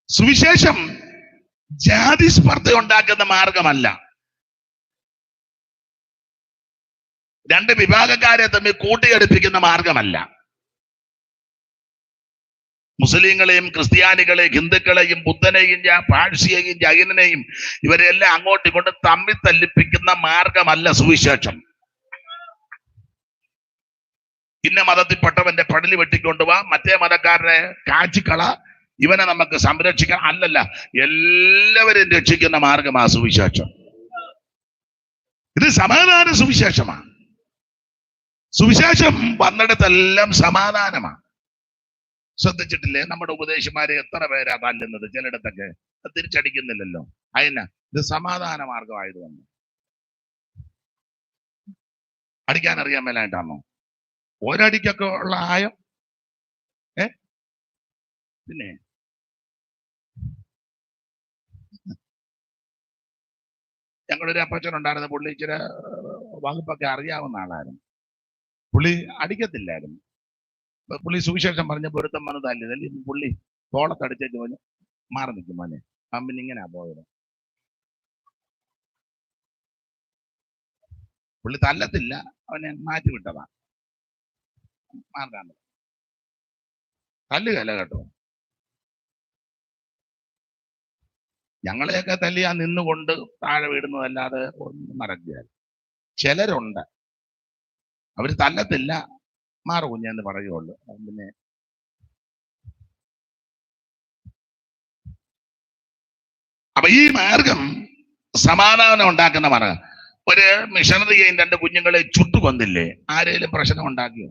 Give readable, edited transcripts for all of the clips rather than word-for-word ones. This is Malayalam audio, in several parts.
സുവിശേഷം ജാതി സ്പർദ്ധ ഉണ്ടാക്കുന്ന മാർഗമല്ല. രണ്ട് വിഭാഗക്കാരെ തമ്മിൽ കൂട്ടിയടുപ്പിക്കുന്ന മാർഗമല്ല. മുസ്ലിങ്ങളെയും ക്രിസ്ത്യാനികളെയും ഹിന്ദുക്കളെയും ബുദ്ധനെയും പാഴ്സിയെയും ജൈനനെയും ഇവരെല്ലാം അങ്ങോട്ടും ഇങ്ങോട്ടും തമ്മിൽ തല്ലിപ്പിക്കുന്ന മാർഗമല്ല സുവിശേഷം. ഇന്ന മതത്തിൽപ്പെട്ടവന്റെ പടലി വെട്ടിക്കൊണ്ടുപോവാ, മറ്റേ മതക്കാരനെ കാച്ചിക്കള, ഇവനെ നമുക്ക് സംരക്ഷിക്കാൻ അല്ലല്ല, എല്ലാവരെയും രക്ഷിക്കുന്ന മാർഗമാ സുവിശേഷം. ഇത് സമാധാന സുവിശേഷമാണ്. സുവിശേഷം വന്നിടത്തെല്ലാം സമാധാനമാണ്. ശ്രദ്ധിച്ചിട്ടില്ലേ? നമ്മുടെ ഉപദേശിമാരെ എത്ര പേരാ തല്ലുന്നത്? ചിലയിടത്തൊക്കെ തിരിച്ചടിക്കുന്നില്ലല്ലോ. അതിനാ ഇത് സമാധാന മാർഗമായതുകൊണ്ട്. അടിക്കാൻ അറിയാൻ മേലായിട്ടാണോ? ഒരടിക്കൊക്കെ ഉള്ള ആയം പിന്നെ ഞങ്ങളൊരു അപ്പച്ചൻ ഉണ്ടായിരുന്നു. പുള്ളി ഇച്ചിരി വകുപ്പൊക്കെ അറിയാവുന്ന ആളായിരുന്നു. പുള്ളി അടിക്കത്തില്ലായിരുന്നു. പുള്ളി സുവിശേഷം പറഞ്ഞ പൊരുത്തം വന്ന് തല്ലി പുള്ളി തോളത്തടിച്ചേക്ക് പോലും മാറി നിൽക്കും. മോനെ അമ്പിന് ഇങ്ങനെയാ പോയത്. പുള്ളി തല്ലത്തില്ല, അവനെ മാറ്റി വിട്ടതാ. മാർഗാണ്ട് തല്ലുകയല്ല കേട്ടോ. ഞങ്ങളെയൊക്കെ തല്ലിയാ നിന്നുകൊണ്ട് താഴെ വീടുന്നതല്ലാതെ ഒന്നും നടക്കുകയല്ല. ചിലരുണ്ട്, അവര് തല്ലത്തില്ല, മാറു കുഞ്ഞെന്ന് പറയുള്ളൂ. പിന്നെ അപ്പൊ ഈ മാർഗം സമാധാനം ഉണ്ടാക്കുന്ന മാർഗം. ഒരു മിഷണറിയെയും രണ്ട് കുഞ്ഞുങ്ങളെ ചുട്ടുകൊന്നില്ലേ? ആരെങ്കിലും പ്രശ്നം ഉണ്ടാക്കിയോ?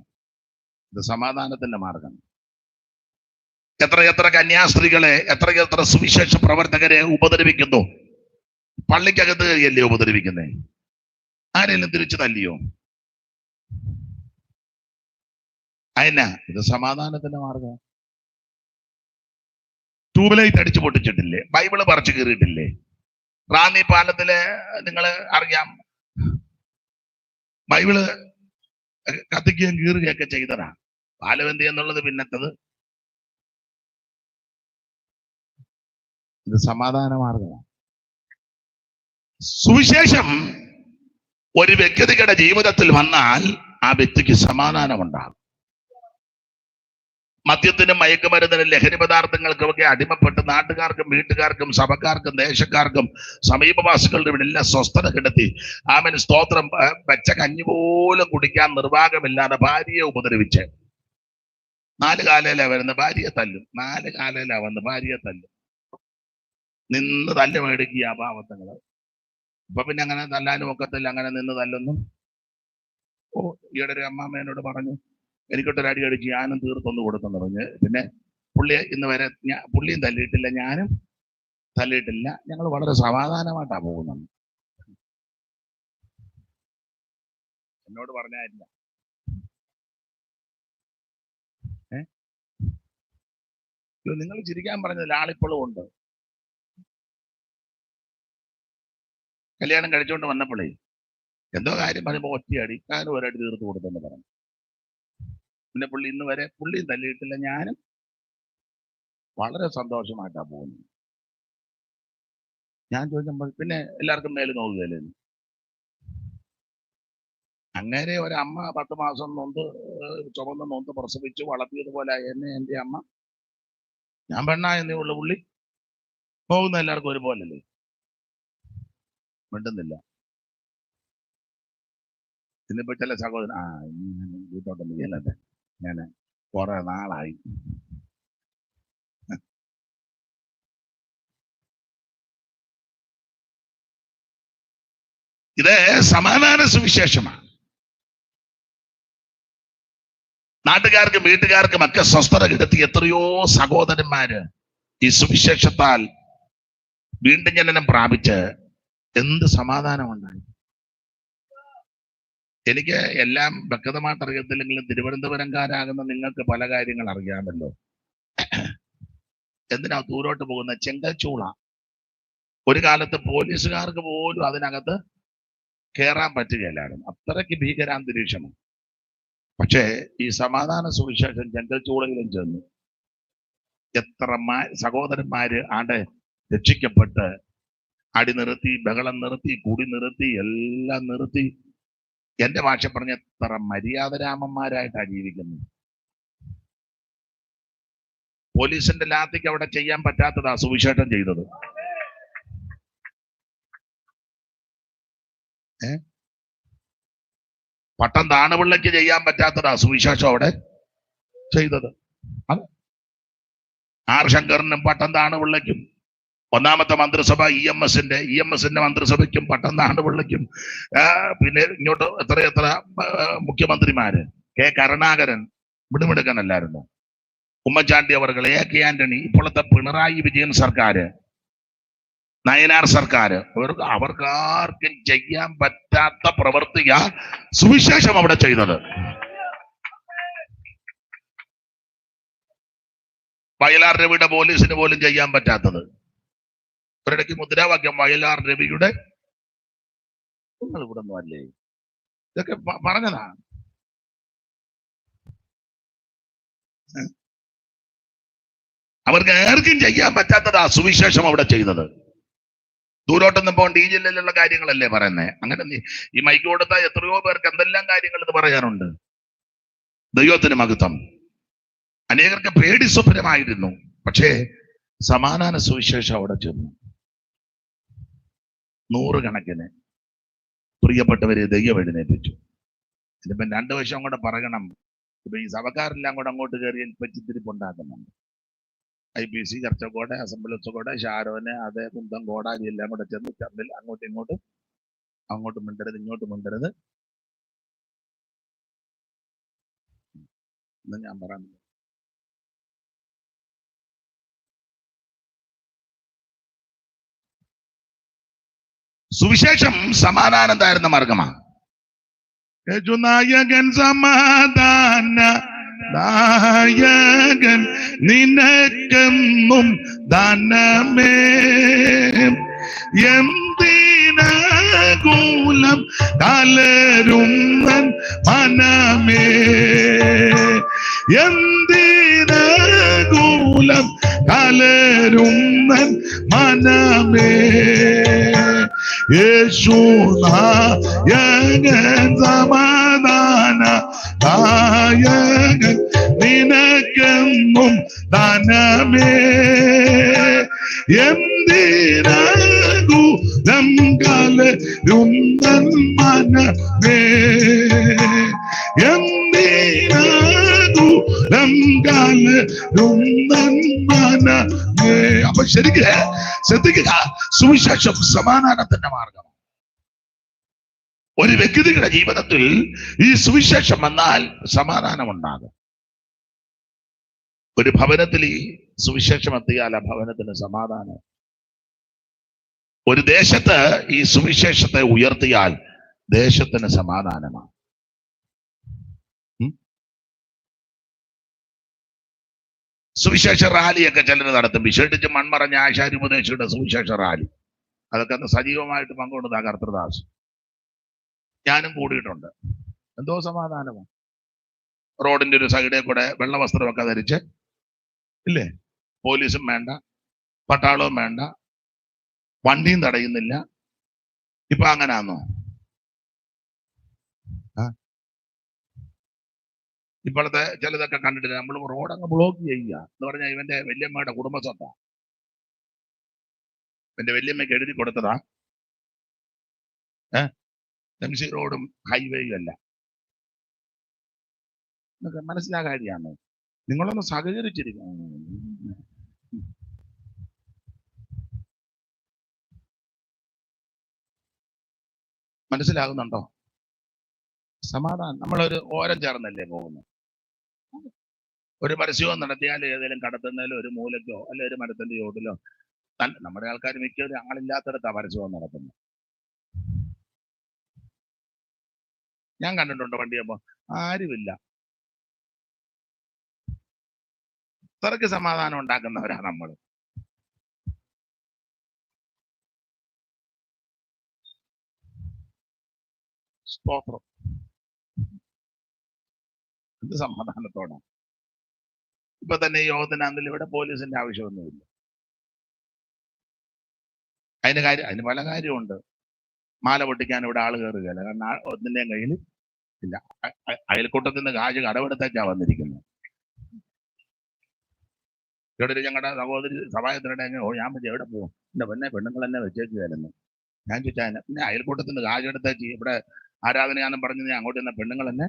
ഇത് സമാധാനത്തിന്റെ മാർഗം. എത്ര കന്യാസ്ത്രീകളെ, എത്ര സുവിശേഷ പ്രവർത്തകരെ ഉപദ്രവിക്കുന്നു. പള്ളിക്കകത്ത് അല്ലേ ഉപദ്രവിക്കുന്നേ? ആരെങ്കിലും തിരിച്ചു തല്ലിയോ? അതിനാ ഇത് സമാധാനത്തിന്റെ മാർഗം. ട്യൂബ്ലൈറ്റ് അടിച്ചു പൊട്ടിച്ചിട്ടില്ലേ? ബൈബിള് പറിച്ചു കീറിയിട്ടില്ലേ? റാന്നി പാലത്തില് നിങ്ങൾ അറിയാം, ബൈബിള് കത്തിക്കുകയും കീറുകയൊക്കെ ചെയ്തതാ. പാലവന്തി എന്നുള്ളത് പിന്നത്തത്. ഇത് സമാധാന മാർഗമാണ്. സുവിശേഷം ഒരു വ്യക്തിയുടെ ജീവിതത്തിൽ വന്നാൽ ആ വ്യക്തിക്ക് സമാധാനമുണ്ടാകും. മദ്യത്തിനും മയക്കുമരുന്നിനും ലഹരി പദാർത്ഥങ്ങൾക്കുമൊക്കെ അടിമപ്പെട്ട് നാട്ടുകാർക്കും വീട്ടുകാർക്കും സഭക്കാർക്കും ദേശക്കാർക്കും സമീപവാസികളുടെ എല്ലാം സ്വസ്ഥത കിടത്തി ആമൻ സ്തോത്രം വെച്ച കഞ്ഞി പോലും കുടിക്കാൻ നിർവാഹമില്ലാതെ ഭാര്യയെ ഉപദ്രവിച്ച് 4 കാലയിലാ വരുന്ന ഭാര്യയെ തല്ലും. 4 കാലയിലാ വന്ന് ഭാര്യയെ തല്ലും. നിന്ന് തല്ല് മേടിക്കുക പാവത്തങ്ങള്. ഇപ്പൊ പിന്നെ അങ്ങനെ തല്ലാനും ഒക്കത്തില്ല, അങ്ങനെ നിന്ന് തല്ലൊന്നും. ഈയിടെ ഒരു അമ്മാമ്മ എന്നോട് പറഞ്ഞു, എനിക്കൊട്ടൊരു അടി അടിച്ച് ഞാനും തീർത്തൊന്ന് കൊടുത്തെന്ന് പറഞ്ഞ്. പിന്നെ പുള്ളിയെ ഇന്ന് വരെ പുള്ളിയും തല്ലിയിട്ടില്ല, ഞാനും തല്ലിയിട്ടില്ല. ഞങ്ങൾ വളരെ സമാധാനമായിട്ടാ പോകുന്നത്. എന്നോട് പറഞ്ഞായില്ല. നിങ്ങൾ ചിരിക്കാൻ പറഞ്ഞതിൽ ആളിപ്പോഴും ഉണ്ട്. കല്യാണം കഴിച്ചുകൊണ്ട് വന്നപ്പോഴേ എന്തോ കാര്യം പറയുമ്പോൾ ഒറ്റയടി ഞാനും ഒരടി തീർത്ത് കൊടുത്തെന്ന് പറഞ്ഞു. പിന്നെ പുള്ളി ഇന്ന് വരെ പുള്ളിയും തല്ലിയിട്ടില്ല, ഞാനും വളരെ സന്തോഷമായിട്ടാ പോകുന്നത്. ഞാൻ ചോദിക്കുമ്പോൾ പിന്നെ എല്ലാവർക്കും മേല് നോക്കുകയല്ലേ. അങ്ങനെ ഒരമ്മ 10 മാസം ചുമന്ന് നൊന്ത് പ്രസവിച്ച് വളർത്തിയതുപോലെ എന്നെ എൻ്റെ അമ്മ. ഞാൻ പെണ്ണായെന്നേ ഉള്ളു, പുള്ളി പോകുന്ന എല്ലാവർക്കും ഒരുപോലല്ലേ. മിണ്ടുന്നില്ല. ഇന്നിപ്പോ ചില സഹോദരൻ വീട്ടോട്ടൊന്നും ചെയ്യല്ലേ, ഞാൻ കുറെ നാളായി. ഇത് സമാധാന സുവിശേഷമാണ്. നാട്ടുകാർക്കും വീട്ടുകാർക്കും ഒക്കെ സ്വസ്ഥത കിടത്തി എത്രയോ സഹോദരന്മാര് ഈ സുവിശേഷത്താൽ വീണ്ടും ജനനം പ്രാപിച്ച് എന്ത് സമാധാനമുണ്ടായി. എനിക്ക് എല്ലാം വ്യക്തമായിട്ട് അറിയത്തില്ലെങ്കിലും തിരുവനന്തപുരംകാരാകുന്ന നിങ്ങൾക്ക് പല കാര്യങ്ങൾ അറിയാമല്ലോ. എന്തിനാ ദൂരോട്ട് പോകുന്ന ചെങ്കൽച്ചൂള? ഒരു കാലത്ത് പോലീസുകാർക്ക് പോലും അതിനകത്ത് കയറാൻ പറ്റുകയില്ലായിരുന്നു, അത്രയ്ക്ക് ഭീകരാന്തരീക്ഷമാണ്. പക്ഷേ ഈ സമാധാന സുവിശേഷം ചെങ്കൽച്ചൂളയിലും ചെന്നു. എത്ര സഹോദരന്മാര് ആടെ രക്ഷിക്കപ്പെട്ട് അടി നിർത്തി, ബഹളം നിർത്തി, കുടി നിർത്തി, എല്ലാം നിർത്തി. എന്റെ ഭാഷ പറഞ്ഞ എത്ര മര്യാദരാമന്മാരായിട്ടാണ് ജീവിക്കുന്നത്. പോലീസിന്റെ ലാത്തിക്ക് അവിടെ ചെയ്യാൻ പറ്റാത്തതാ സുവിശേഷം ചെയ്തത്. പട്ടം താണുപിള്ളയ്ക്ക് ചെയ്യാൻ പറ്റാത്തതാ സുവിശേഷം അവിടെ ചെയ്തത്. ആർ ശങ്കറിനും പട്ടം താണുപിള്ളയ്ക്കും, ഒന്നാമത്തെ മന്ത്രിസഭ ഇ എം എസിന്റെ മന്ത്രിസഭയ്ക്കും പട്ടം താണുപിള്ളയ്ക്കും, പിന്നെ ഇങ്ങോട്ട് എത്ര മുഖ്യമന്ത്രിമാര്, കെ കരുണാകരൻ മിടുമിടുക്കനല്ലായിരുന്നു, ഉമ്മൻചാണ്ടി അവർകൾ, എ കെ ആന്റണി, ഇപ്പോഴത്തെ പിണറായി വിജയൻ സർക്കാര്, നയനാർ സർക്കാർ, അവർക്കാർക്കും ചെയ്യാൻ പറ്റാത്ത പ്രവൃത്തിയാ സുവിശേഷം അവിടെ ചെയ്തത്. വയലാർ രവിയുടെ പോലീസിന് പോലും ചെയ്യാൻ പറ്റാത്തത്. ഒരിടയ്ക്ക് മുദ്രാവാക്യം വയലാർ രവിയുടെ, നിങ്ങൾ ഇവിടെ ഒന്നും അല്ലേ, ഇതൊക്കെ പറഞ്ഞതാ. അവർക്ക് ആർക്കും ചെയ്യാൻ പറ്റാത്തതാ സുവിശേഷം അവിടെ ചെയ്തത്. ദൂരോട്ടൊന്നും പോകേണ്ട, ഈ ജില്ലയിലുള്ള കാര്യങ്ങളല്ലേ പറയുന്നേ. അങ്ങനെ ഈ മൈക്ക് കൊടുത്താൽ എത്രയോ പേർക്ക് എന്തെല്ലാം കാര്യങ്ങൾ ഇത് പറയാനുണ്ട്. ദൈവത്തിന് മഹത്വം. അനേകർക്ക് പേടി സ്വപ്നമായിരുന്നു, പക്ഷേ സമാധാന സുവിശേഷം അവിടെ ചെന്നു. 100 കണക്കിന് പ്രിയപ്പെട്ടവരെ ദൈവം എഴുന്നേൽപ്പിച്ചു. ഇതിപ്പം 2 വർഷം കൂടെ പറയണം. ഇപ്പൊ ഈ സഭക്കാരെല്ലാം കൂടെ അങ്ങോട്ട് കയറി പറ്റിത്തിരിപ്പുണ്ടാക്കുന്നുണ്ട്. IPC, ചർച്ചക്കോട്, അസംബ്ലി ഉച്ചക്കോട്, ഷാരോന്, അതേ കുന്തം, കോടാലി എല്ലാം കൂടെ ചെന്ന് ചർമ്മിൽ അങ്ങോട്ടും മിണ്ടരുത്, ഇങ്ങോട്ടും മിണ്ടരുത് എന്ന് ഞാൻ പറഞ്ഞു. സുവിശേഷം സമാധാനത്തായിരുന്ന മാർഗമാണ്. യേശുനായകൻ സമാധാന നായകൻ നിനക്കെന്നും ദാനമേ, എന്തിനാകുലം കലരുന്നൻ മനമേ, എന്തിനാകുലം കലരുന്നൻ മനമേ, യേശുനായകൻ സമാധാന നായകൻ നിനക്കെന്നും ദാനമേ, എന്തിനാകുലം കലരുന്നൻ മനമേ, എന്തിനാകുലം കലരുന്നൻ മനമേ. അപ്പൊ ശരിക്കും ശ്രദ്ധിക്കുക, സുവിശേഷം സമാധാനത്തിന്റെ മാർഗം. ഒരു വ്യക്തിയുടെ ജീവിതത്തിൽ ഈ സുവിശേഷം വന്നാൽ സമാധാനം ഉണ്ടാകും. ഒരു ഭവനത്തിൽ ഈ സുവിശേഷം എത്തിയാൽ ആ ഭവനത്തിന് സമാധാനം. ഒരു ദേശത്ത് ഈ സുവിശേഷത്തെ ഉയർത്തിയാൽ ദേശത്തിന് സമാധാനമാണ്. സുവിശേഷ റാലിയൊക്കെ ചിലർ നടത്തും, വിശേഷിച്ച് മൺമറഞ്ഞ ആശാരി ഉപദേശിയുടെ സുവിശേഷ റാലി. അതൊക്കെ അന്ന് സജീവമായിട്ട് പങ്കുകൊണ്ടതാ കർത്തൃദാസ്. ഞാനും കൂടിയിട്ടുണ്ട്. എന്തോ സമാധാനമാണ്. റോഡിന്റെ ഒരു സൈഡിൽ കൂടെ വെള്ള വസ്ത്രമൊക്കെ ധരിച്ച്, ഇല്ലേ, പോലീസും വേണ്ട, പട്ടാളവും വേണ്ട, വണ്ടിയും തടയുന്നില്ല. ഇപ്പൊ അങ്ങനാന്നോ? ഇപ്പോഴത്തെ ചിലതൊക്കെ കണ്ടിട്ടില്ല. നമ്മൾ റോഡങ്ങ് ബ്ലോക്ക് ചെയ്യുക എന്ന് പറഞ്ഞാൽ ഇവന്റെ വല്യമ്മയുടെ കുടുംബ സ്വത്താ. എന്റെ വല്യമ്മയ്ക്ക് എഴുതി കൊടുത്തതാ. MC റോഡും ഹൈവേയും അല്ല. മനസ്സിലാകാരിയാണ്. നിങ്ങളൊന്ന് സഹകരിച്ചിരിക്കണം. മനസ്സിലാകുന്നുണ്ടോ? സമാധാനം. നമ്മളൊരു ഓരം ചേർന്നല്ലേ പോകുന്നത്. ഒരു പരസ്യവും നടത്തിയാൽ ഏതെങ്കിലും കടത്തുന്നതിലോ ഒരു മൂലക്കോ അല്ലെ ഒരു മരത്തിന്റെ ചോട്ടിലോ, നമ്മുടെ ആൾക്കാർ മിക്കവരും ആളില്ലാത്തടത്താ പരസ്യവും നടത്തുന്നത്. ഞാൻ കണ്ടിട്ടുണ്ട് വണ്ടിയപ്പോ ആരുമില്ല. അത്രയ്ക്ക് സമാധാനം ഉണ്ടാക്കുന്നവരാ നമ്മൾ. സ്തോത്രം. എന്ത് സമാധാനത്തോടെ ഇപ്പൊ തന്നെ ഈ യോഗത്തിനാണെങ്കിലും ഇവിടെ പോലീസിന്റെ ആവശ്യമൊന്നുമില്ല. അതിന് പല കാര്യമുണ്ട്. മാല പൊട്ടിക്കാൻ ഇവിടെ ആള് കയറുകയല്ല, കാരണം ഒന്നിന്റെയും കയ്യിൽ ഇല്ല. അയൽക്കൂട്ടത്തിൽ നിന്ന് കാശ് കടമെടുത്തേക്കാ വന്നിരിക്കുന്നത്. ഇവിടെ ഞങ്ങളുടെ സഹോദരി സഭായത്തിനിടെ ഞാൻ പറ്റി എവിടെ പോകും, എന്റെ പെണ്ണുങ്ങൾ തന്നെ വെച്ചേക്കുകയായിരുന്നു. ഞാൻ ചോദിച്ചാൽ പിന്നെ അയൽക്കൂട്ടത്തിൽ നിന്ന് കാശ് എടുത്തേക്ക് ഇവിടെ ആരാധനയാണെന്നും പറഞ്ഞ് ഞാൻ അങ്ങോട്ട് ചെന്ന പെണ്ണുങ്ങൾ തന്നെ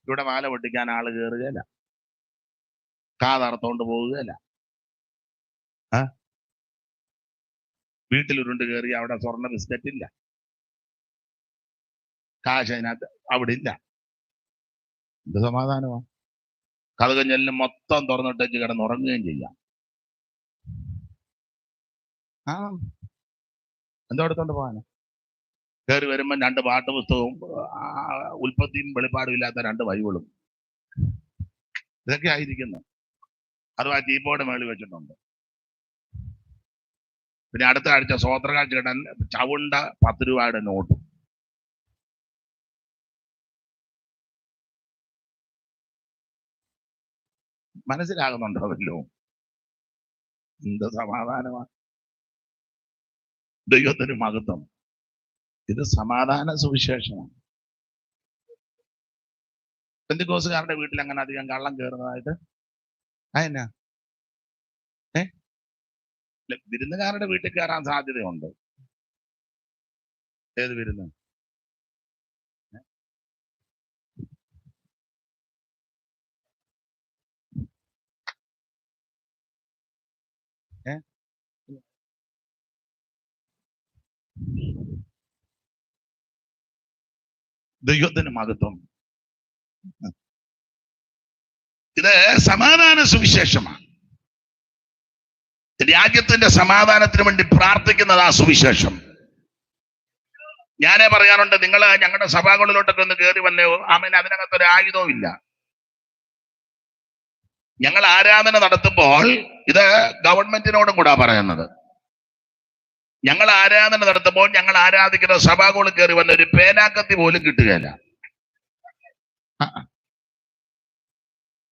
ഇവിടെ മാല പൊട്ടിക്കാൻ ആള് കയറുകയല്ല, കാതർത്തോണ്ട് പോവുകയല്ല. വീട്ടിൽ ഉരുണ്ട് കയറി അവിടെ സ്വർണ്ണ ബിസ്ക്കറ്റ് ഇല്ല, കാശ് അതിനകത്ത് അവിടെ ഇല്ല. എന്ത് സമാധാനമാ? കഥകഞ്ഞെല്ലാം മൊത്തം തുറന്നിട്ടേച്ച് കിടന്നുറങ്ങുകയും ചെയ്യാം. എന്തോ എടുത്തോണ്ട് പോകാന്? കയറി വരുമ്പോ 2 പാട്ട് പുസ്തകവും ഉൽപ്പത്തിയും വെളിപ്പാടും ഇല്ലാത്ത 2 ബൈബിളും ഇതൊക്കെ ആയിരിക്കുന്നു. അഥവാ കീബോർഡ് മേളിൽ വെച്ചിട്ടുണ്ട്. പിന്നെ അടുത്ത ആഴ്ച സ്വോത്രകാഴ്ച കിട്ടാൻ ചവുണ്ട 10 രൂപയുടെ നോട്ടും. മനസ്സിലാകുന്നുണ്ടോ? എന്ത് സമാധാനമാണ്! ദൈവത്തിന് മഹത്വം. ഇത് സമാധാന സുവിശേഷമാണ്. പെന്തിക്കോസുകാരുടെ വീട്ടിൽ അങ്ങനെ അധികം കള്ളം കയറുന്നതായിട്ട് അതെന്നാ? വിരുന്നുകാരുടെ വീട്ടിൽ കയറാൻ സാധ്യതയുണ്ട്. ഏത് വിരുന്ന്? ദൈവത്തിന് മഹത്വം. ഇത് സമാധാന സുവിശേഷമാണ്. രാജ്യത്തിന്റെ സമാധാനത്തിന് വേണ്ടി പ്രാർത്ഥിക്കുന്നത് ആ സുവിശേഷം. ഞാനേ പറയാറുണ്ട്, നിങ്ങൾ ഞങ്ങളുടെ സഭകളിലോട്ടൊക്കെ ഒന്ന് കയറി വന്നോ, അതിനകത്തൊരു ആയുധവും ഇല്ല. ഞങ്ങൾ ആരാധന നടത്തുമ്പോൾ ഇത് ഗവൺമെന്റിനോടും കൂടാ പറയുന്നത്. ഞങ്ങൾ ആരാധന നടത്തുമ്പോൾ ഞങ്ങൾ ആരാധിക്കുന്ന സഭകളിൽ കയറി വന്ന ഒരു പേനാക്കത്തി പോലും കിട്ടുകയില്ല.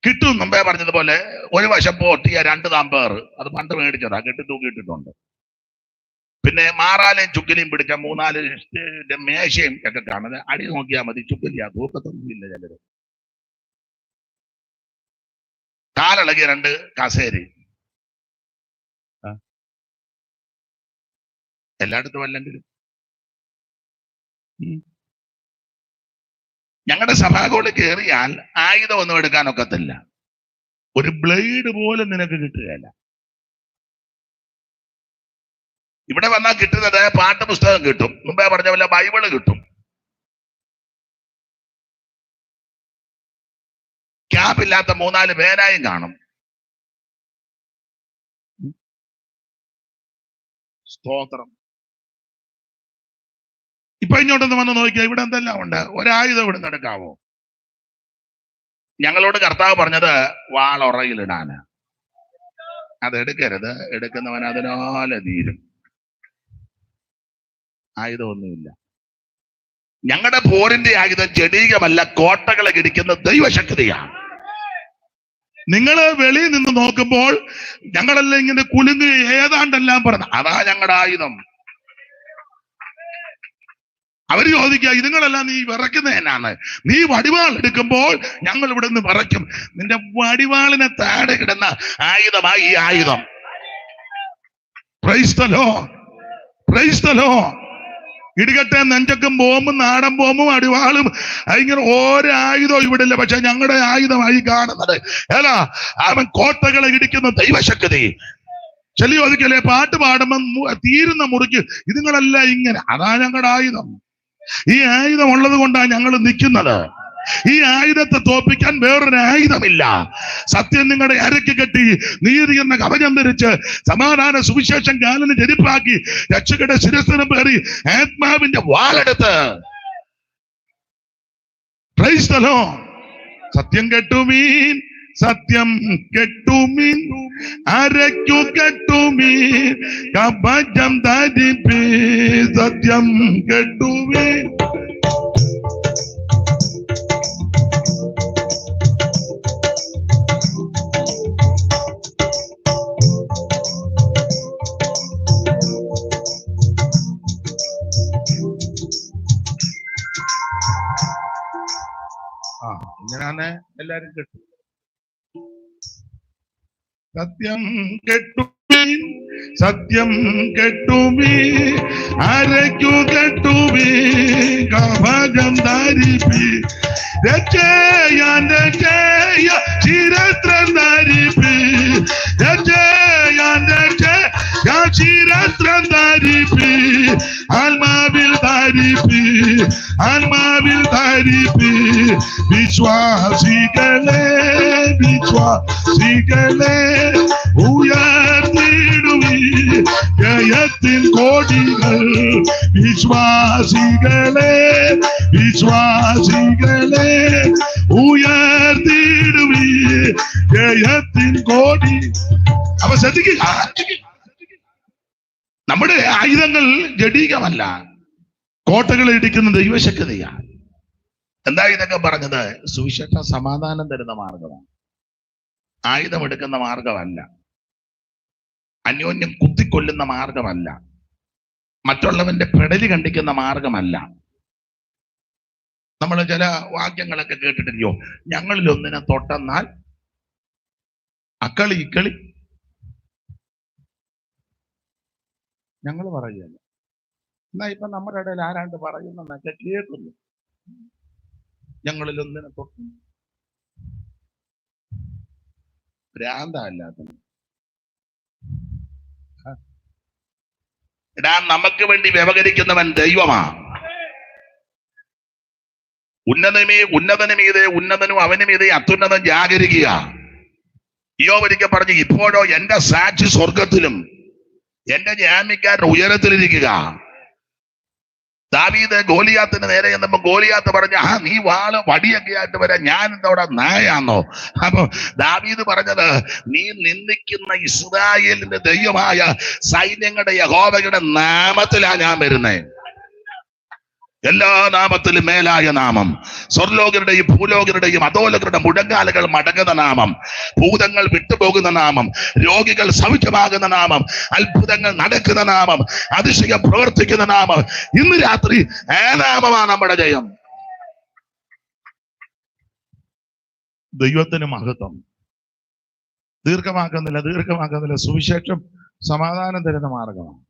കിട്ടും. മുമ്പേ പറഞ്ഞതുപോലെ ഒരു വശം പൊട്ടിയ 2 താമ്പേർ, അത് പണ്ട് മേടിച്ചതാ, കെട്ടി തൂക്കിയിട്ടിട്ടുണ്ട്. പിന്നെ മാറാലയും ചുക്കിലിയും പിടിച്ച 3-4 മേശയും ഒക്കെ കാണുന്നത്. അടി നോക്കിയാൽ മതി, ചുക്കില്ല, തൂക്കത്തൊന്നുമില്ല. ചിലര് കാലിളകിയ 2 കസേര. എല്ലായിടത്തും അല്ലെങ്കിലും ഞങ്ങളുടെ സഭാകോളിൽ കയറിയാൽ ആയുധം ഒന്നും എടുക്കാനൊക്കത്തില്ല. ഒരു ബ്ലേഡ് പോലും നിനക്ക് കിട്ടുകയില്ല. ഇവിടെ വന്നാൽ കിട്ടുന്നത് പാഠപുസ്തകം കിട്ടും, മുമ്പേ പറഞ്ഞ പോലെ ബൈബിള് കിട്ടും, ക്യാപ്പില്ലാത്ത 3-4 പേരായും കാണും. സ്തോത്രം. ഇപ്പൊ ഇങ്ങോട്ടൊന്ന് വന്ന് നോക്കിയാൽ ഇവിടെ എന്തെല്ലാം ഉണ്ട്. ഒരായുധം ഇവിടെ നിന്ന് എടുക്കാവോ? ഞങ്ങളോട് കർത്താവ് പറഞ്ഞത് വാളുറയിലിടാന്. അത് എടുക്കരുത്, എടുക്കുന്നവൻ അതിനാലെ തീരും. ആയുധമൊന്നുമില്ല. ഞങ്ങളുടെ പോരിന്റെ ആയുധം ജഡീകമല്ല, കോട്ടകളെ ഇടിക്കുന്ന ദൈവശക്തിയാണ്. നിങ്ങൾ വെളിയിൽ നിന്ന് നോക്കുമ്പോൾ ഞങ്ങളെല്ലാം ഇങ്ങനെ കുലുങ്ങി ഏതാണ്ടെല്ലാം പറഞ്ഞു, അതാ ഞങ്ങളുടെ ആയുധം. അവർ ചോദിക്കുക, ഇതുങ്ങളെല്ലാം നീ വിറയ്ക്കുന്ന എന്നാണ്? നീ വടിവാൾ എടുക്കുമ്പോൾ ഞങ്ങൾ ഇവിടെ നിന്ന് വിറയ്ക്കും. നിന്റെ വടിവാളിനെ താഴെ കിടന്ന ആയുധമായി ഈ ആയുധം. Praise the lord, praise the lord. ഇടികട്ടെ, നെഞ്ചക്കും ബോംബും നാടൻ ബോംബും അടിവാളും ഇങ്ങനെ ഓരോ ആയുധവും ഇവിടെ ഇല്ല. പക്ഷെ ഞങ്ങളുടെ ആയുധമായി കാണുന്നത് അവൻ കോട്ടകളെ ഇടിക്കുന്ന ദൈവശക്തി. ചെല്ലി ഒതുക്കല്ലേ പാട്ട് പാടുമ്പോ തീരുന്ന മുറിക്ക് ഇതുങ്ങളെല്ലാം ഇങ്ങനെ, അതാ ഞങ്ങളുടെ ആയുധം. ഈ ആയുധം ഉള്ളത് കൊണ്ടാണ് ഞങ്ങൾ നിൽക്കുന്നത്. ഈ ആയുധത്തെ തോപ്പിക്കാൻ വേറൊരു ആയുധമില്ല. സത്യം നിങ്ങളുടെ അരയ്ക്ക് കെട്ടി, നീതി എന്ന കവചം ധരിച്ച്, സമാധാന സുവിശേഷം കാലിന് ചെരുപ്പാക്കി, രക്ഷകന്റെ ശിരസ്സിനും പേറി ആത്മാവിന്റെ വാളെടുത്ത്, പ്രൈസ് ദി ലോർഡ്. സത്യം കെട്ടുമീൻ, സത്യം കെട്ടുമീൻ, അരയ്ക്കു കെട്ടുമീൻ, കവചം ധരിപ്പീ, സത്യം കെട്ടുമീൻ. ആനെ എല്ലാരും കേട്ടു. സത്യം കെട്ടുമീൻ, സത്യം കെട്ടുമീ, അരയ്ക്കു കെട്ടുമീ, കവചം ധരിപ്പി, രക്ഷയാൻ രക്ഷയ ചിരത്രം ധരിപ്പി, രക്ഷയാൻ രക്ഷയ ചിരത്രം ധരിപ്പി, ആത്മാവിൽ ധരിപ്പി, ആത്മാവിൽ ധരിപ്പി, വിശ്വാസികളെ വിശ്വാസികളെ ഉയർത്തിടുവി ജയത്തിൻ കോടികൾ, വിശ്വാസികളെ വിശ്വാസികളെ ഉയർത്തിടുവി ജയത്തിൻ കോടി. അപ്പൊ ശ്രദ്ധിക്കുക, നമ്മുടെ ആയുധങ്ങൾ ജഡീകമല്ല, കോട്ടകൾ ഇടിക്കുന്ന ദൈവശക്തിയാണ്. എന്താ ഇതൊക്കെ പറഞ്ഞത്? സുവിശേഷ സമാധാനം തരുന്ന മാർഗമാണ്, ആയുധമെടുക്കുന്ന മാർഗമല്ല, അന്യോന്യം കുത്തിക്കൊല്ലുന്ന മാർഗമല്ല, മറ്റുള്ളവന്റെ പെടലി കണ്ടിക്കുന്ന മാർഗമല്ല. നമ്മൾ ചില വാക്യങ്ങളൊക്കെ കേട്ടിട്ടില്ലയോ? ഞങ്ങളിൽ ഒന്നിനെ തൊട്ടെന്നാൽ അക്കളി ഇക്കളി. ഞങ്ങൾ പറയുകയല്ല, എന്നാ ഇപ്പൊ നമ്മുടെ ഇടയിൽ ആരാണ്ട് പറയുന്നൊക്കെ കേൾക്കുന്നു. ഞങ്ങളിൽ ഒന്നിനെ തൊട്ടു ഭ്രാന്തല്ലാത്ത ഇടാൻ നമുക്ക് വേണ്ടി വ്യവഹരിക്കുന്നവൻ ദൈവമാ. ഉന്നതനുമീതെ ഉന്നതനും അവനുമീതെ അത്യുന്നതൻ ജാഗരിക്കുക. യോബ് ഒരിക്കൽ പറഞ്ഞു, ഇപ്പോഴോ എന്റെ സാക്ഷി സ്വർഗത്തിലും എന്റെ ജാമ്യക്കാരൻ ഉയരത്തിലിരിക്കുക. ദാവീദ് ഗോലിയാത്തിന് നേരെ ചെന്നപ്പോ ഗോലിയാത്ത് പറഞ്ഞു, നീ വാള് വടിയൊക്കെ ആയിട്ട് വരാൻ ഞാൻ എന്തോടെ നായാന്നോ? അപ്പൊ ദാവീദ് പറഞ്ഞത്, നീ നിന്ദിക്കുന്ന ഇസ്രായേലിന്റെ ദൈവമായ സൈന്യങ്ങളുടെ യഹോവയുടെ നാമത്തിലാണ് ഞാൻ വരുന്നേ. എല്ലാ നാമത്തിലും മേലായ നാമം, സ്വർലോകരുടെയും ഭൂലോകരുടെയും അധോലോകരുടെ മുഴങ്കാലുകൾ മടങ്ങുന്ന നാമം, ഭൂതങ്ങൾ വിട്ടുപോകുന്ന നാമം, രോഗികൾ സൗഖ്യമാകുന്ന നാമം, അത്ഭുതങ്ങൾ നടക്കുന്ന നാമം, അതിശയം പ്രവർത്തിക്കുന്ന നാമം. ഇന്ന് രാത്രി ആ നാമമാണ് നമ്മുടെ ജയം. ദൈവത്തിന് മഹത്വം. ദീർഘമാക്കുന്നില്ല. സുവിശേഷം സമാധാനം തരുന്ന മാർഗമാണ്.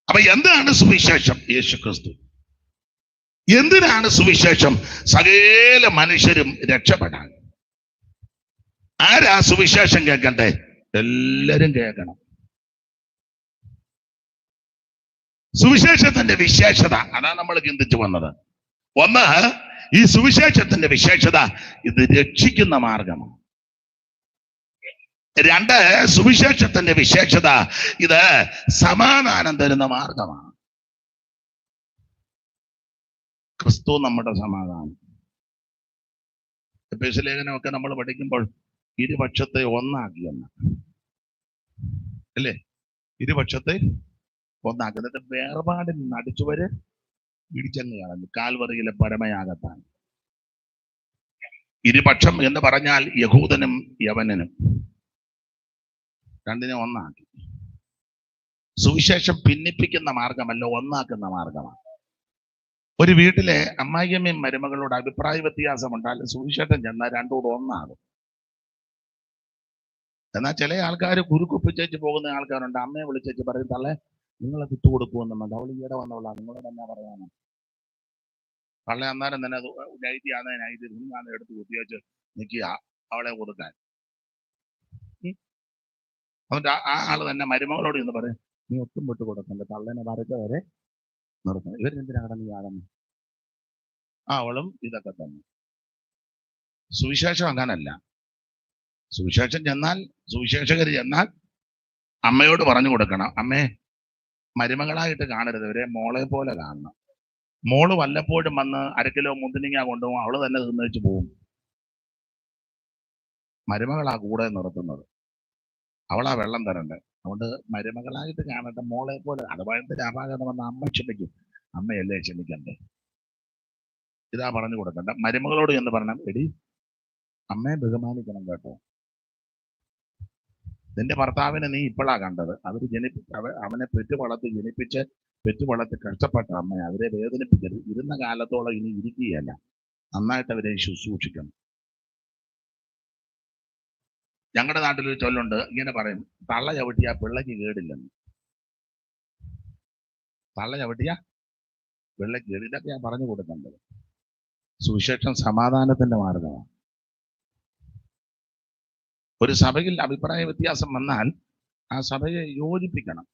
അപ്പൊ എന്താണ് സുവിശേഷം? യേശുക്രിസ്തു. എന്തിനാണ് സുവിശേഷം? സകല മനുഷ്യരും രക്ഷപ്പെടാൻ. ആരാ സുവിശേഷം കേൾക്കണ്ടേ? എല്ലാരും കേൾക്കണം. സുവിശേഷത്തിന്റെ വിശേഷത അതാണ് നമ്മൾ ചിന്തിച്ചു വന്നത്. ഒന്ന്, ഈ സുവിശേഷത്തിന്റെ വിശേഷത ഇത് രക്ഷിക്കുന്ന മാർഗമാണ്. രണ്ട്, സുവിശേഷത്തിന്റെ വിശേഷത ഇത് സമാധാനം തരുന്ന മാർഗമാണ്. ക്രിസ്തു നമ്മുടെ സമാധാനം. എഫേസ്യ ലേഖനമൊക്കെ നമ്മൾ പഠിക്കുമ്പോൾ ഇരുപക്ഷത്തെ ഒന്നാക്കിയെന്ന് അല്ലേ? ഇരുപക്ഷത്തെ ഒന്നാക്കി. എന്നിട്ട് വേർപാടിൽ നടിച്ചുവര് ഇടിച്ചങ്ങ് കളഞ്ഞു. കാൽവറിയിലെ പരമയാഗത്താണ്. ഇരുപക്ഷം എന്ന് പറഞ്ഞാൽ യഹൂദനും യവനനും രണ്ടിനെ ഒന്നാക്കി. സുവിശേഷം ഭിന്നിപ്പിക്കുന്ന മാർഗമല്ല, ഒന്നാക്കുന്ന മാർഗമാണ്. ഒരു വീട്ടിലെ അമ്മായിയമ്മയും മരുമകളോട് അഭിപ്രായ വ്യത്യാസം ഉണ്ടായാലും സുവിശേഷം ചെന്നാൽ രണ്ടുകൂടെ ഒന്നാകും. എന്നാൽ ചില ആൾക്കാർ കുരുക്കുപ്പിച്ചേച്ച് പോകുന്ന ആൾക്കാരുണ്ട്. അമ്മയെ വിളിച്ചേച്ച് പറയും, തള്ളെ നിങ്ങളെ വിട്ടുകൊടുക്കുമെന്നുണ്ട്. അവൾ ഈയിടെ വന്നവള, നിങ്ങളോട് എന്നാ പറയാനാ? തള്ളെ അന്നേരം തന്നെ നൈറ്റി ആണേ നൈറ്റി ഞാൻ എടുത്ത് കുത്തിയേച്ച് നിൽക്കുക അവളെ കൊടുക്കാൻ. അതുകൊണ്ട് ആ ആള് തന്നെ മരുമകളോട് എന്ന് പറയും, നീ ഒട്ടും വിട്ടു കൊടുക്കണ്ട, തള്ളനെ വരച്ച വരെ നിർത്തണം. ഇവരെന്തിനാണ് നീ ആണെന്ന്? അവളും ഇതൊക്കെ തന്നെ. സുവിശേഷം അങ്ങനല്ല. സുവിശേഷം ചെന്നാൽ, സുവിശേഷകർ ചെന്നാൽ അമ്മയോട് പറഞ്ഞു കൊടുക്കണം, അമ്മേ മരുമകളായിട്ട് കാണരുത്, ഇവരെ മോളെ പോലെ കാണണം. മോള് വല്ലപ്പോഴും വന്ന് 1 കിലോ മുന്തിരിങ്ങ കൊണ്ടുപോകും, അവള് തന്നെ തിന്നേച്ച് പോവും. മരുമകളാ കൂടെ നിർത്തുന്നത്, അവളാ വെള്ളം തരണ്ടേ. അതുകൊണ്ട് മരുമകളായിട്ട് കാണട്ടെ, മോളെ പോലെ. അതുപോലെ അപാകത വന്ന അമ്മ ക്ഷമിക്കും, അമ്മയല്ലേ ക്ഷമിക്കണ്ടേ? ഇതാ പറഞ്ഞു കൊടുക്കണ്ട. മരുമകളോട് എന്ന് പറഞ്ഞാൽ, എടി അമ്മയെ ബഹുമാനിക്കണം കേട്ടോ. നിന്റെ ഭർത്താവിനെ നീ ഇപ്പോഴാ കണ്ടത്. അവര് അവനെ പെറ്റു വളർത്തി കഷ്ടപ്പെട്ട അമ്മയെ അവരെ വേദനിപ്പിക്കരുത്. ഇരുന്ന കാലത്തോളം ഇനി ഇരിക്കുകയല്ല. നന്നായിട്ട് അവരെ ശുശ്രൂഷിക്കണം. ഞങ്ങളുടെ നാട്ടിലൊരു ചൊല്ലുണ്ട്, ഇങ്ങനെ പറയും, തള്ള ചവിട്ടിയ പിള്ളയ്ക്ക് കേടില്ലെന്ന്. തള്ള ചവിട്ടിയ പിള്ളയ്ക്ക് കേട്. ഇതൊക്കെ ഞാൻ പറഞ്ഞു കൊടുക്കേണ്ടത്. സുവിശേഷം സമാധാനത്തിന്റെ മാർഗമാണ്. ഒരു സഭയിൽ അഭിപ്രായ വ്യത്യാസം വന്നാൽ ആ സഭയെ യോജിപ്പിക്കണം.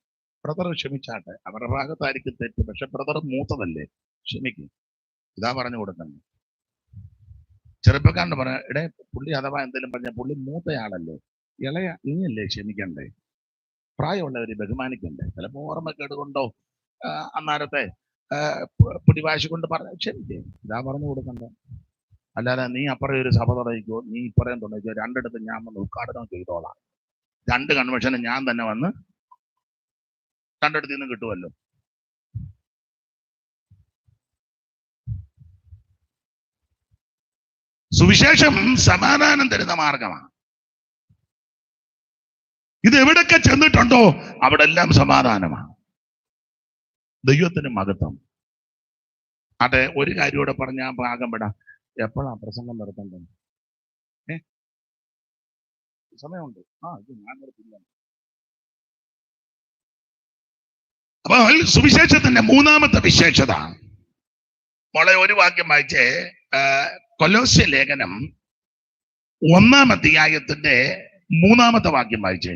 ബ്രദർ ക്ഷമിച്ചാട്ടെ, അവരുടെ ഭാഗത്തായിരിക്കും തെറ്റ്, പക്ഷെ ബ്രദർ മൂത്തതല്ലേ, ക്ഷമിക്കും. ഇതാ പറഞ്ഞു കൊടുക്കുന്നത്. ചെറുപ്പക്കാരന് പറഞ്ഞ ഇടേ പുള്ളി അഥവാ എന്തെങ്കിലും പറഞ്ഞ പുള്ളി മൂത്തയാളല്ലേ, ഇളയ നീയല്ലേ ക്ഷമിക്കണ്ടേ, പ്രായമുള്ളവരെ ബഹുമാനിക്കണ്ടേ. ചിലപ്പോൾ ഓർമ്മക്കേട് കൊണ്ടോ അന്നേരത്തെ പിടിവാശി കൊണ്ട് പറഞ്ഞ ക്ഷമിക്കേ. ഇതാ പറഞ്ഞു കൊടുക്കണ്ട. അല്ലാതെ നീ അപ്പുറം ഒരു സഭ തുടങ്ങിക്കോ, നീ ഇപ്പറയും തുടങ്ങിക്കോ, രണ്ടിടത്ത് ഞാൻ വന്ന് ഉദ്ഘാടനം ചെയ്തോളാം, 2 കൺവെൻഷന് ഞാൻ തന്നെ വന്ന് രണ്ടിടത്തു നിന്ന് കിട്ടുമല്ലോ. സുവിശേഷം സമാധാനം തരുന്ന മാർഗമാണ്. ഇത് എവിടൊക്കെ ചെന്നിട്ടുണ്ടോ അവിടെ എല്ലാം സമാധാനമാണ്. ദൈവത്തിന് മഹത്വം. അതെ, ഒരു കാര്യം കൂടെ പറഞ്ഞാൽ ഭാഗം വിടാം. എപ്പോഴാ പ്രസംഗം നടത്തേണ്ടത്? സമയമുണ്ട്. ഇത് ഞാൻ നിർത്തില്ല. അപ്പൊ സുവിശേഷത്തിന്റെ 3ാമത്തെ വിശേഷത, വളരെ ഒരു വാക്യം വായിച്ചേ. കൊലോസ്യ ലേഖനം 1-ാം അധ്യായത്തിന്റെ 3ാമത്തെ വാക്യം വായിച്ചേ.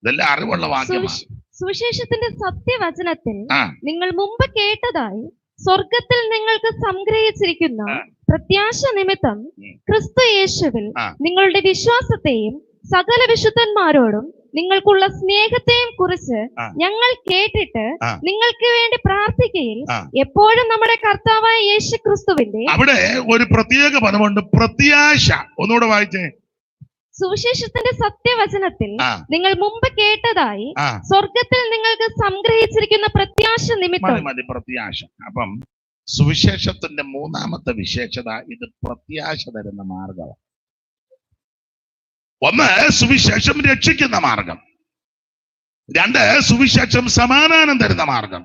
ഇതെല്ലാം അറിവുള്ള വാക്യമാണ്. സുവിശേഷത്തിന്റെ സത്യവചനത്തിൽ നിങ്ങൾ മുമ്പ് കേട്ടതായി സ്വർഗത്തിൽ നിങ്ങൾക്ക് സംഗ്രഹിച്ചിരിക്കുന്ന പ്രത്യാശ നിമിത്തം ക്രിസ്തു യേശുവിൽ നിങ്ങളുടെ വിശ്വാസത്തെയും സകല വിശുദ്ധന്മാരോടും നിങ്ങൾക്കുള്ള സ്നേഹത്തെയും കുറിച്ച് ഞങ്ങൾ കേട്ടിട്ട് നിങ്ങൾക്ക് വേണ്ടി പ്രാർത്ഥിക്കുകയിൽ എപ്പോഴും നമ്മുടെ കർത്താവായ യേശു ക്രിസ്തുവിന്റെ. അവിടെ ഒരു പ്രത്യേക പദമുണ്ട്, പ്രത്യാശ. ഒന്നുകൂടെ വായിച്ചേ. സുവിശേഷത്തിന്റെ സത്യവചനത്തിൽ നിങ്ങൾ മുമ്പ് കേട്ടതായി സ്വർഗത്തിൽ നിങ്ങൾക്ക് സംഗ്രഹിച്ചിരിക്കുന്ന പ്രത്യാശ നിമിത്തം. മതി പ്രത്യാശ. അപ്പം സുവിശേഷത്തിന്റെ 3ാമത്തെ വിശേഷത ഇത് പ്രത്യാശ തരുന്ന മാർഗമാണ്. 1, സുവിശേഷം രക്ഷിക്കുന്ന മാർഗം. 2, സുവിശേഷം സമാധാനം തരുന്ന മാർഗം.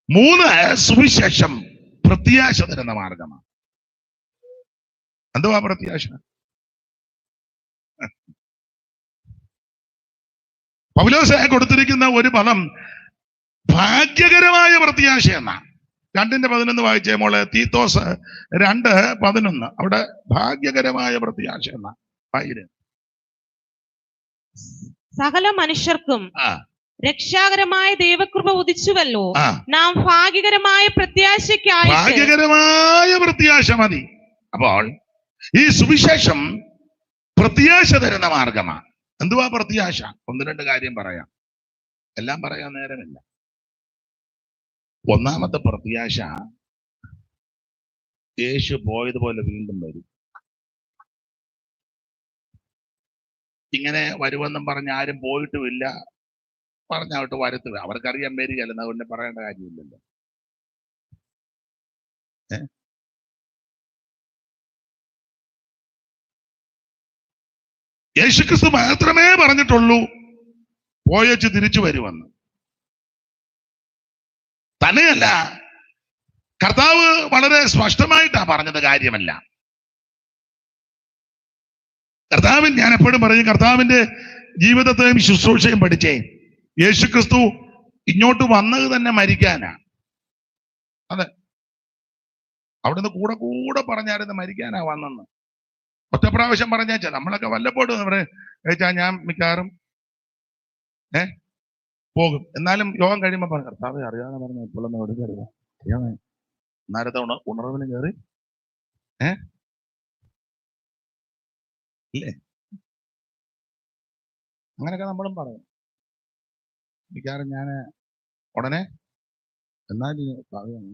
3, സുവിശേഷം പ്രത്യാശ തരുന്ന മാർഗമാണ്. എന്തുവാ പ്രത്യാശ? പൗലോസ് കൊടുത്തിരിക്കുന്ന ഒരു പദം ഭാഗ്യകരമായ പ്രത്യാശ എന്ന. 2:11 വായിച്ചേ മോളെ. തീത്തോസ് 2:11. അവിടെ ഭാഗ്യകരമായ പ്രത്യാശ എന്ന. സകല മനുഷ്യർക്കും രക്ഷാകരമായ ദൈവകൃപ ഉദിച്ചുവല്ലോ, നാം ഭാഗ്യകരമായ പ്രത്യാശയ്ക്കായി. ഭാഗ്യകരമായ പ്രത്യാശ മതി. അപ്പോൾ ഈ സുവിശേഷം പ്രത്യാശ തരുന്ന മാർഗമാണ്. എന്തുവാ പ്രത്യാശ? 1-2 കാര്യം പറയാം, എല്ലാം പറയാൻ നേരമില്ല. 1-ാമത്തെ പ്രത്യാശ, യേശു പോയതുപോലെ വീണ്ടും വരും. ഇങ്ങനെ വരുമെന്നും പറഞ്ഞ് ആരും പോയിട്ടുമില്ല, പറഞ്ഞാവട്ട് വരത്തില്ല. അവർക്കറിയാൻ വരികയല്ലെന്ന്, അതുകൊണ്ട് പറയേണ്ട കാര്യമില്ലല്ലോ. യേശുക്രിസ്തു മാത്രമേ പറഞ്ഞിട്ടുള്ളൂ പോയച്ച് തിരിച്ചു വരുമെന്ന്. തന്നെയല്ല, കർത്താവ് വളരെ സ്പഷ്ടമായിട്ടാ പറഞ്ഞത്, കാര്യമല്ല. ഞാൻ എപ്പോഴും പറയും, കർത്താവിന്റെ ജീവിതത്തെയും ശുശ്രൂഷയും പഠിച്ചേ. യേശുക്രിസ്തു ഇങ്ങോട്ട് വന്നത് തന്നെ മരിക്കാനാ. അതെ, അവിടുന്ന് കൂടെ പറഞ്ഞായിരുന്നു മരിക്കാനാ വന്നെന്ന്. ഒറ്റ പ്രാവശ്യം പറഞ്ഞാച്ചാ നമ്മളൊക്കെ വല്ലപ്പോഴും പറയാ, ഞാൻ മിക്കവാറും പോകും. എന്നാലും യോഗം കഴിയുമ്പോ പറഞ്ഞു, കർത്താവ് അറിയാതെ പറഞ്ഞു ഇപ്പോഴൊന്നും എടുക്കരുത്, അറിയാമേ നേരത്തെ ഉണർവിന് കയറി ഇല്ലേ. അങ്ങനെയൊക്കെ നമ്മളും പറയും. മിക്കവാറും ഞാൻ ഉടനെ എന്നാലും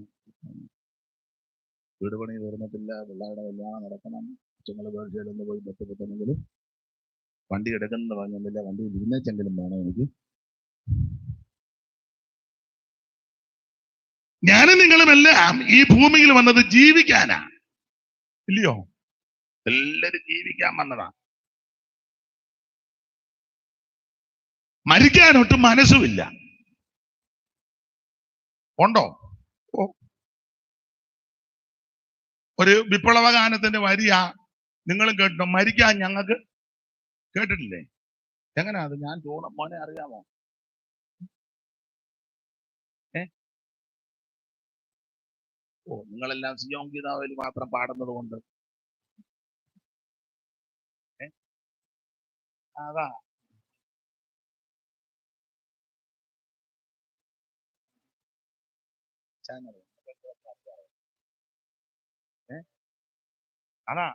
വീട് പണി തീർന്നിട്ടില്ല, പിള്ളേരുടെ കല്യാണം നടക്കണം, കൊച്ചുങ്ങൾ പേഴ്ചയിലൊന്ന് പോയി ബന്ധപ്പെട്ടെങ്കിലും വണ്ടി എടുക്കുന്നത് പറഞ്ഞില്ല, വണ്ടി ഇരുന്നേച്ചെങ്കിലും വേണം എനിക്ക്. ഞാനും നിങ്ങളുമെല്ലാം ഈ ഭൂമിയിൽ വന്നത് ജീവിക്കാനാ, ഇല്ലയോ? എല്ലാരും ജീവിക്കാൻ വന്നതാ. മരിക്കാനൊട്ടും മനസ്സുമില്ല. ഉണ്ടോ? ഒരു വിപ്ലവ ഗാനത്തിന്റെ വരിയാ, നിങ്ങളും കേട്ടോ, മരിക്കാൻ ഞങ്ങൾക്ക്. കേട്ടിട്ടില്ലേ? എങ്ങനെയാ അത്? ഞാൻ മോനെ അറിയാമോ? ഓ, നിങ്ങളെല്ലാം സിയോൻ ഗീതാവിൽ മാത്രം പാടുന്നത് കൊണ്ട് അതാ. അതാ,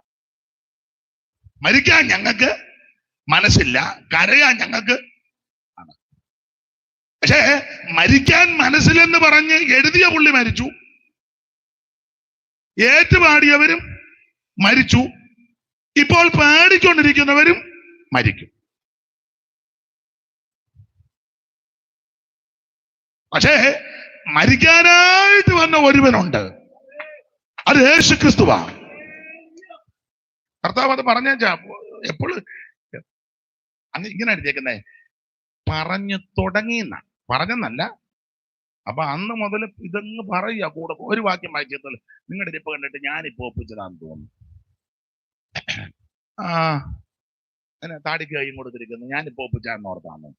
മരിക്കാൻ ഞങ്ങൾക്ക് മനസ്സില്ല, കരയാൻ ഞങ്ങൾക്ക്. പക്ഷേ മരിക്കാൻ മനസ്സിലെന്ന് പറഞ്ഞ് എഴുതിയ പുള്ളി മരിച്ചു, ഏറ്റുപാടിയവരും മരിച്ചു, ഇപ്പോൾ പാടിക്കൊണ്ടിരിക്കുന്നവരും മരിക്കും. പക്ഷേ മരിക്കാനായിട്ട് വന്ന ഒരുവനുണ്ട്, അത് യേശു ക്രിസ്തുവാ. കർത്താവ് അത് പറഞ്ഞാ എപ്പോഴും അങ്ങ് ഇങ്ങനെ അടിച്ചേക്കുന്നേ, പറഞ്ഞു തുടങ്ങിയെന്ന, പറഞ്ഞെന്നല്ല. അപ്പൊ അന്ന് മുതൽ ഇതങ്ങ് പറയുക കൂടെ. ഒരു വാക്യം വായിച്ചത് നിങ്ങളുടെ ഇരിപ്പ് കണ്ടിട്ട് ഞാനിപ്പോ ഒപ്പിച്ചതാന്ന് തോന്നുന്നു. അങ്ങനെ താടിക്ക് കൈയും കൊടുത്തിരിക്കുന്നു, ഞാനിപ്പോ ഒപ്പിച്ചാന്ന് ഓർത്താന്ന്.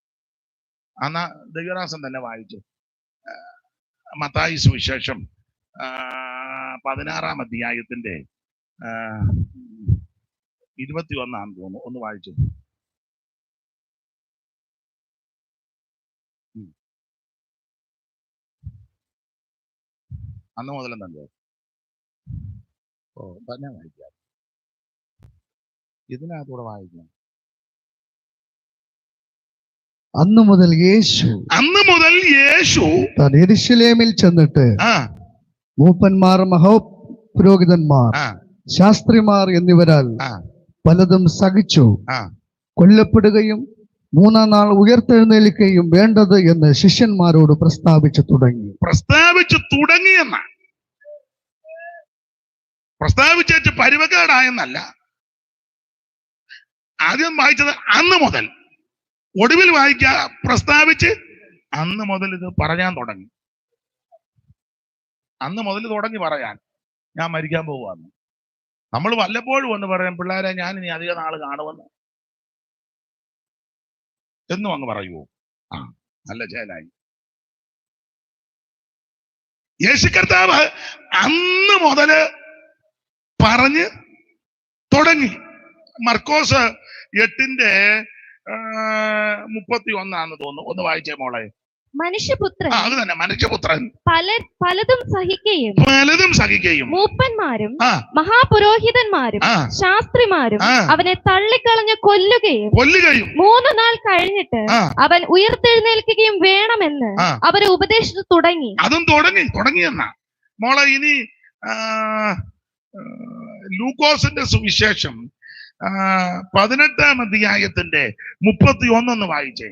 എന്നാ ദൈവദാസൻ തന്നെ വായിച്ചു. മത്തായി സുവിശേഷം 16-ാം അധ്യായത്തിന്റെ 21 തോന്നുന്നു. ഒന്ന് വായിച്ചു. അന്ന് മുതലും തന്നെ. ഓ, തന്നെ വായിക്കാം, ഇതിനകത്തൂടെ വായിക്കാം. അന്ന് മുതൽ യേശു താൻ യെരൂശലേമിൽ ചെന്നിട്ട് മൂപ്പന്മാർ, മഹാപുരോഹിതന്മാർ, ശാസ്ത്രിമാർ എന്നിവരാൽ പലതും സഹിച്ചു, കൊല്ലപ്പെടുകയും 3-ാം നാൾ ഉയർത്തെഴുന്നേൽക്കുകയും വേണ്ടത് എന്ന് ശിഷ്യന്മാരോട് പ്രസ്താവിച്ചു തുടങ്ങിയെന്ന. പ്രസ്താവിച്ചു പരുവക്കേടായെന്നല്ല. ആദ്യം വായിച്ചത് അന്ന് മുതൽ, ഒടുവിൽ വായിക്കുക പ്രസ്താവിച്ച് അന്ന് മുതൽ ഇത് പറയാൻ തുടങ്ങി. അന്ന് മുതൽ തുടങ്ങി പറയാൻ, ഞാൻ മരിക്കാൻ പോവാന്ന്. നമ്മൾ വല്ലപ്പോഴും ഒന്ന് പറയാം, പിള്ളേരെ ഞാൻ ഇനി അധിക നാള് കാണുമെന്ന് എന്നും അങ്ങ് പറയുവോ? നല്ല ചേലായി. യേശു കർത്താവ് അന്ന് മുതല് പറഞ്ഞ് തുടങ്ങി. മർക്കോസ് 8:31 തോന്നുന്നു. ഒന്ന് വായിച്ചേ മോളെ. മനുഷ്യപുത്രൻ, അത് തന്നെ, മനുഷ്യപുത്രൻ പലതും സഹിക്കുകയും മൂപ്പന്മാരും മഹാപുരോഹിതന്മാരും ശാസ്ത്രിമാരും അവനെ തള്ളിക്കളഞ്ഞ് കൊല്ലുകയും 3 നാൾ കഴിഞ്ഞിട്ട് അവൻ ഉയർത്തെഴുന്നേൽക്കുകയും വേണമെന്ന് അവരെ ഉപദേശിച്ചു തുടങ്ങി. അതും തുടങ്ങിയെന്ന മോളെ. ഇനി ലൂക്കോസിന്റെ സുവിശേഷം 18-ാം അധ്യായത്തിന്റെ 31 വായിച്ചേ.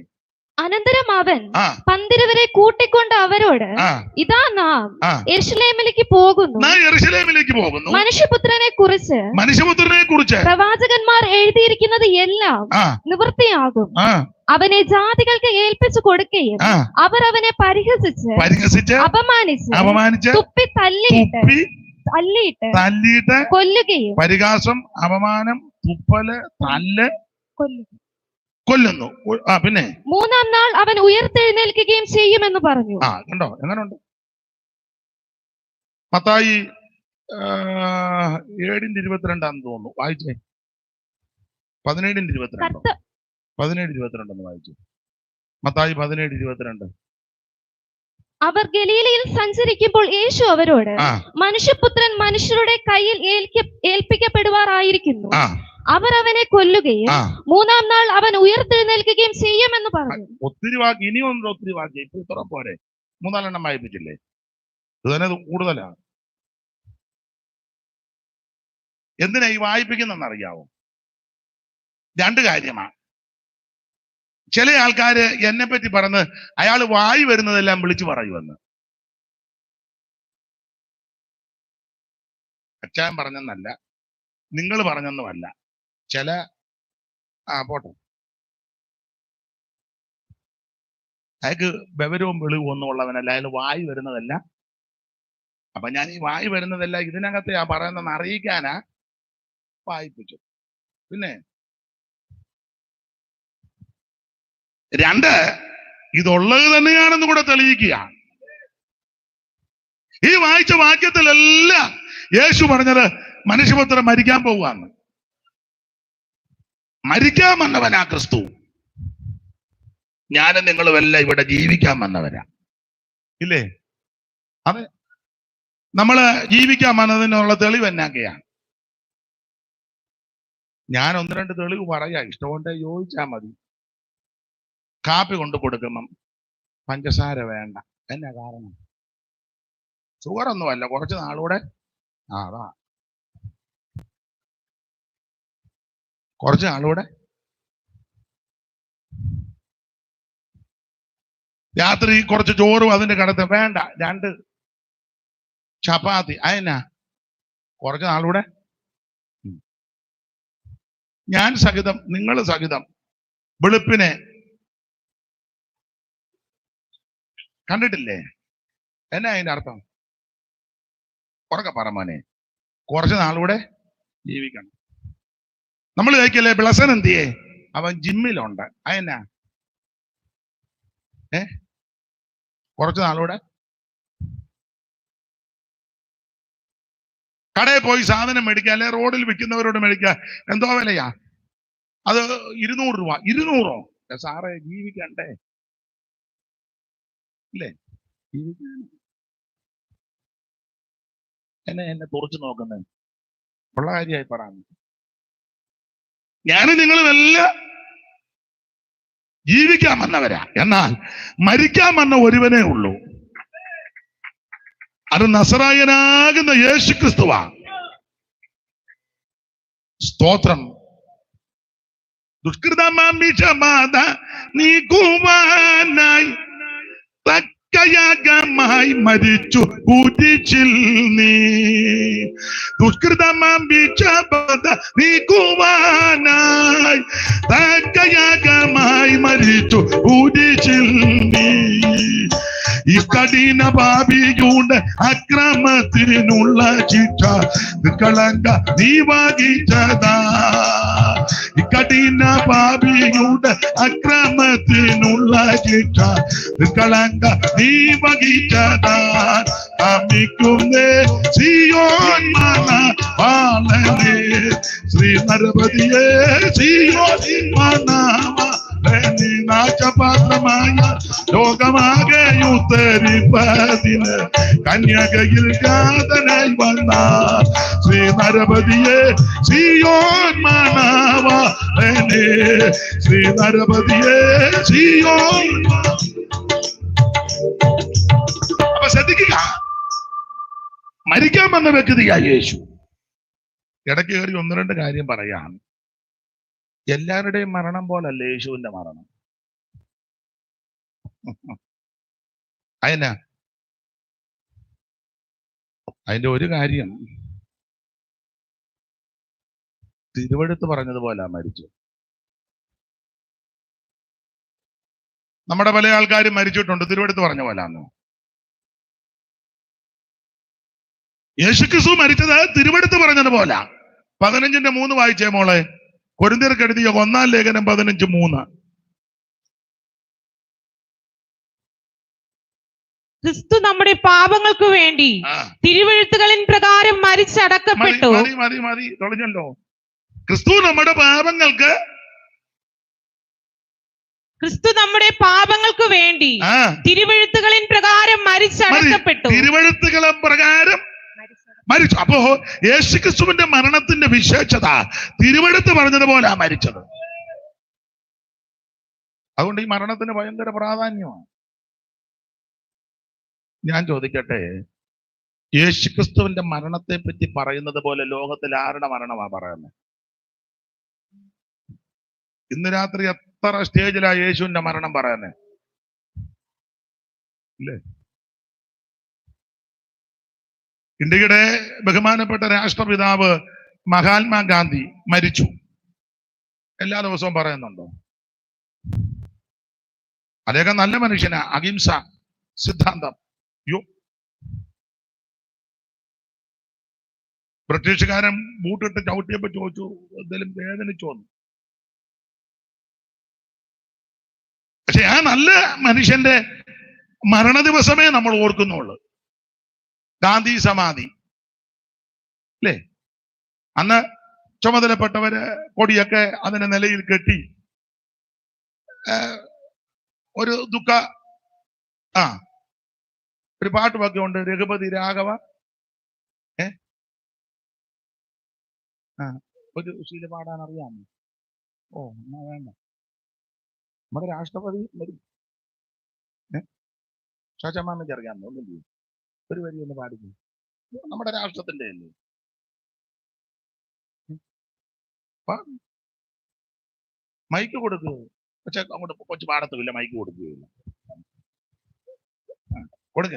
അനന്തരം അവൻ 12 കൂട്ടിക്കൊണ്ട് അവരോട്, ഇതാ നാം യെരൂശലേമിലേക്ക് പോകുന്നു. മനുഷ്യപുത്രനെ കുറിച്ച് പ്രവാചകന്മാർ എഴുതിയിരിക്കുന്നത് എല്ലാം നിവൃത്തിയാകും. അവനെ ജാതികൾക്ക് ഏൽപ്പിച്ചു കൊടുക്കുകയും അവർ അവനെ പരിഹസിച്ച് അപമാനിച്ച് തുപ്പി തല്ലിയിട്ട് കൊല്ലുകയും, പരിഹാസം, അപമാനം, തുപ്പല്, തല്ല്, കൊല്ലുന്നു. പിന്നെ 3-ാം നാൾ അവൻ ഉയർത്തെഴുന്നേൽക്കുകയും ചെയ്യുമെന്ന് പറഞ്ഞു. കണ്ടോ എങ്ങനെയുണ്ട്? മത്തായി 7:22 തോന്നുന്നു. വായിച്ചേ. 17:22 വായിച്ചു. മത്തായി 17:22. അവർ ഗലീലയിൽ സഞ്ചരിക്കുമ്പോൾ യേശു അവരോട്, മനുഷ്യപുത്രൻ മനുഷ്യരുടെ കയ്യിൽ ഏൽപ്പിക്കപ്പെടുവാറായിരിക്കുന്നു. അവർ അവനെ കൊല്ലുകയും 3-ാം നാൾ അവൻ ഉയർത്തെഴുന്നേൽക്കുകയും ചെയ്യുമെന്ന് പറഞ്ഞു. ഒത്തിരി വാക്ക്, ഇനിയൊന്നും ഒത്തിരി വാക്ക്. ഇപ്പൊ ഇത്ര പോരെ? 3-4 വായിപ്പിച്ചില്ലേ? ഇത് തന്നെ കൂടുതലാണ്. എന്തിനാ ഈ വായിപ്പിക്കുന്നറിയാവോ? 2 കാര്യമാണ്. ചില ആൾക്കാര് എന്നെ പറ്റി പറഞ്ഞ് അയാൾ വായി വരുന്നതെല്ലാം വിളിച്ചു പറയുമെന്ന്. അച്ചാൻ പറഞ്ഞെന്നല്ല, നിങ്ങൾ പറഞ്ഞെന്നുമല്ല. ചില പോട്ടെ, അയാൾക്ക് ബെവരവും വെളിവും ഒന്നും ഉള്ളവനല്ല. അയാൾ വായി വരുന്നതല്ല അപ്പൊ ഞാൻ ഈ വായി വരുന്നതല്ല ഇതിനകത്തെ പറയുന്നതെന്ന് അറിയിക്കാനാ വായിപ്പിച്ചു. പിന്നെ 2, ഇതുള്ളത് തന്നെയാണെന്ന് കൂടെ തെളിയിക്കുക. ഈ വായിച്ച വാക്യത്തിലെല്ലാം യേശു പറഞ്ഞത് മനുഷ്യപുത്രൻ മരിക്കാൻ പോവുകയാണ്. മരിക്കാൻ വന്നവനാ ക്രിസ്തു. ഞാനും നിങ്ങളുമെല്ലാം ഇവിടെ ജീവിക്കാൻ വന്നവരാ, ഇല്ലേ? അതെ, നമ്മള് ജീവിക്കാൻ വന്നതിനുള്ള തെളിവ് എന്നാക്കെയാണ്? ഞാൻ 1-2 തെളിവ് പറയാ, ഇഷ്ടമുണ്ടെ യോജിച്ചാ മതി. കാപ്പി കൊണ്ട് കൊടുക്കുമ്പം പഞ്ചസാര വേണ്ട. എന്നാ കാരണം? ഷുഗറൊന്നുമല്ല, കുറച്ച് നാളൂടെ അതാ കുറച്ച് നാളൂടെ. രാത്രി കുറച്ച് ചോറും അതിന്റെ കടത്ത് വേണ്ട, 2 ചപ്പാത്തി. അതിനാ കുറച്ച് നാളൂടെ. ഞാൻ സഹിതം, നിങ്ങൾ സഹിതം വെളുപ്പിനെ കണ്ടിട്ടില്ലേ? എന്നാ അതിന്റെ അർത്ഥം? ഉറക്കെ പറ മോനെ, കുറച്ച് നാളൂടെ ജീവിക്കണം. നമ്മൾ കഴിക്കല്ലേ ബ്ലസൻ എന്തിയേ? അവൻ ജിമ്മിലുണ്ട്. അതെന്നാ? കുറച്ച് നാളൂടെ. കടയിൽ പോയി സാധനം മേടിക്കുക, അല്ലെ റോഡിൽ വിൽക്കുന്നവരോട് മേടിക്കുക, എന്തോ വിലയാ അത്? 200 രൂപ. 200ഓ? സാറേ ജീവിക്കണ്ടേ, ഇല്ലേ? എന്നെ തുറച്ചു നോക്കുന്നത് ഉള്ള കാര്യമായി പറയാൻ. ഞാനും നിങ്ങളുമെല്ലാം ജീവിക്കാൻ വന്നവരാ, എന്നാൽ മരിക്കാൻ വന്ന ഒരുവനേ ഉള്ളൂ. അത് നസറായനാകുന്ന യേശു ക്രിസ്തുവാ. സ്തോത്രം. ദുഷ്കൃതമാംബിച്ചബാധ നീക്കുവാനായി തക്കയാഗമായി മരിച്ചു കുരിശിൽ നീ. ദുഷ്കൃതമാംബിച്ചബാധ നീക്കുവാനായി തക്കയാഗമായി മരിച്ചു കുരിശിൽ നീ. ഈ കഠിന പാപിയുടെ അക്രമത്തിനുള്ള ശിക്ഷ നിഷ്കളങ്ക നീ വഹിച്ചതാ. ഈ കഠിന പാപിയുടെ അക്രമത്തിനുള്ള ശിക്ഷ നിഷ്കളങ്ക നീ വഹിച്ചതാ. അമിക്കുന്നേ സിയോൻ മണവാളനേ, ശ്രീ നരപതിയേ സിയോൻ മണവാളനേ, നാശപാത്രമായ ലോകമാകെ ഉത്തരിപ്പതിന് കന്യകയിൽ ജാതനായി വന്ന ശ്രീ നരപതിയെ സിയോൻ മണവാളനേ, ശ്രീ നരപതിയെ സിയോൻ. അപ്പൊ ശ്രദ്ധിക്കുക, മരിക്കാൻ വന്ന വ്യക്തിയാ യേശു. ഇടയ്ക്ക് കയറി 1-2 കാര്യം പറയാം. എല്ലാവരുടെയും മരണം പോലല്ല യേശുവിന്റെ മരണം. അതിനാ? അതിന്റെ ഒരു കാര്യം തിരുവെഴുത്ത് പറഞ്ഞതുപോലെ മരിച്ചു. നമ്മുടെ പല ആൾക്കാരും മരിച്ചിട്ടുണ്ട്, തിരുവെഴുത്ത് പറഞ്ഞ പോലാന്ന്. യേശുക്രിസ്തു മരിച്ചത് തിരുവെഴുത്ത് പറഞ്ഞതുപോലെ. 15:3 വായിച്ചേ മോളെ. കൊരിന്ത്യർക്ക് എഴുതിയ 1-ാം ലേഖനം 15:3. ക്രിസ്തു നമ്മുടെ പാപങ്ങൾക്ക് വേണ്ടി തിരുവെഴുത്തുകളിൻ പ്രകാരം മരിച്ചടക്കപ്പെട്ടു. മതി തുടങ്ങല്ലോ. ക്രിസ്തു നമ്മുടെ പാപങ്ങൾക്ക് വേണ്ടി തിരുവെഴുത്തുകളിൻ പ്രകാരം മരിച്ചടക്കപ്പെട്ടു. തിരുവെഴുത്തുകളെ പ്രകാരം മരിച്ചു. അപ്പോ യേശുക്രിസ്തുവിന്റെ മരണത്തിന്റെ വിശേഷത തിരുവെഴുത്ത് പറഞ്ഞതുപോലെ മരിച്ചത്. അതുകൊണ്ട് ഈ മരണത്തിന് ഭയങ്കര പ്രാധാന്യമാണ്. ഞാൻ ചോദിക്കട്ടെ, യേശുക്രിസ്തുവിന്റെ മരണത്തെ പറ്റി പറയുന്നത് പോലെ ലോകത്തിൽ ആരുടെ മരണമാ പറയുന്നത്? ഇന്ന് രാത്രി എത്ര സ്റ്റേജിലാ യേശുവിന്റെ മരണം പറയുന്നത്? ഇല്ലേ? ഇന്ത്യയുടെ ബഹുമാനപ്പെട്ട രാഷ്ട്രപിതാവ് മഹാത്മാഗാന്ധി മരിച്ചു. എല്ലാ ദിവസവും പറയുന്നുണ്ടോ? അദ്ദേഹം നല്ല മനുഷ്യനാ, അഹിംസ സിദ്ധാന്തം. ബ്രിട്ടീഷുകാരൻ ബൂട്ടിട്ട് ചവിട്ടിയപ്പോ ചോദിച്ചു, എന്തെങ്കിലും വേദനിച്ചോന്നു. പക്ഷെ ആ നല്ല മനുഷ്യന്റെ മരണ ദിവസമേ നമ്മൾ ഓർക്കുന്നുള്ളൂ. ഗാന്ധി സമാധി അല്ലേ? അന്ന് ചുമതലപ്പെട്ടവര് കൊടിയൊക്കെ അതിന്റെ നിലയിൽ കെട്ടി ഒരു ദുഃഖ ഒരു പാട്ടുമൊക്കെ ഉണ്ട്, രഘുപതി രാഘവ ഒരു ശീല പാടാൻ അറിയാമോ? ഓ എന്നാ വേണ്ട, നമ്മുടെ രാഷ്ട്രപതി വരും. ഷാജമാനക്ക് അറിയാമോ? ഒന്നും ഒരു വരി ഒന്ന് പാടിക്കും, നമ്മുടെ രാഷ്ട്രത്തിന്റെ അല്ലേ. മൈക്ക് കൊടുക്കുക, പക്ഷെ അങ്ങോട്ട് കൊച്ചു പാടത്തുമില്ല, മൈക്ക് കൊടുക്കുകയില്ല. കൊടുക്ക,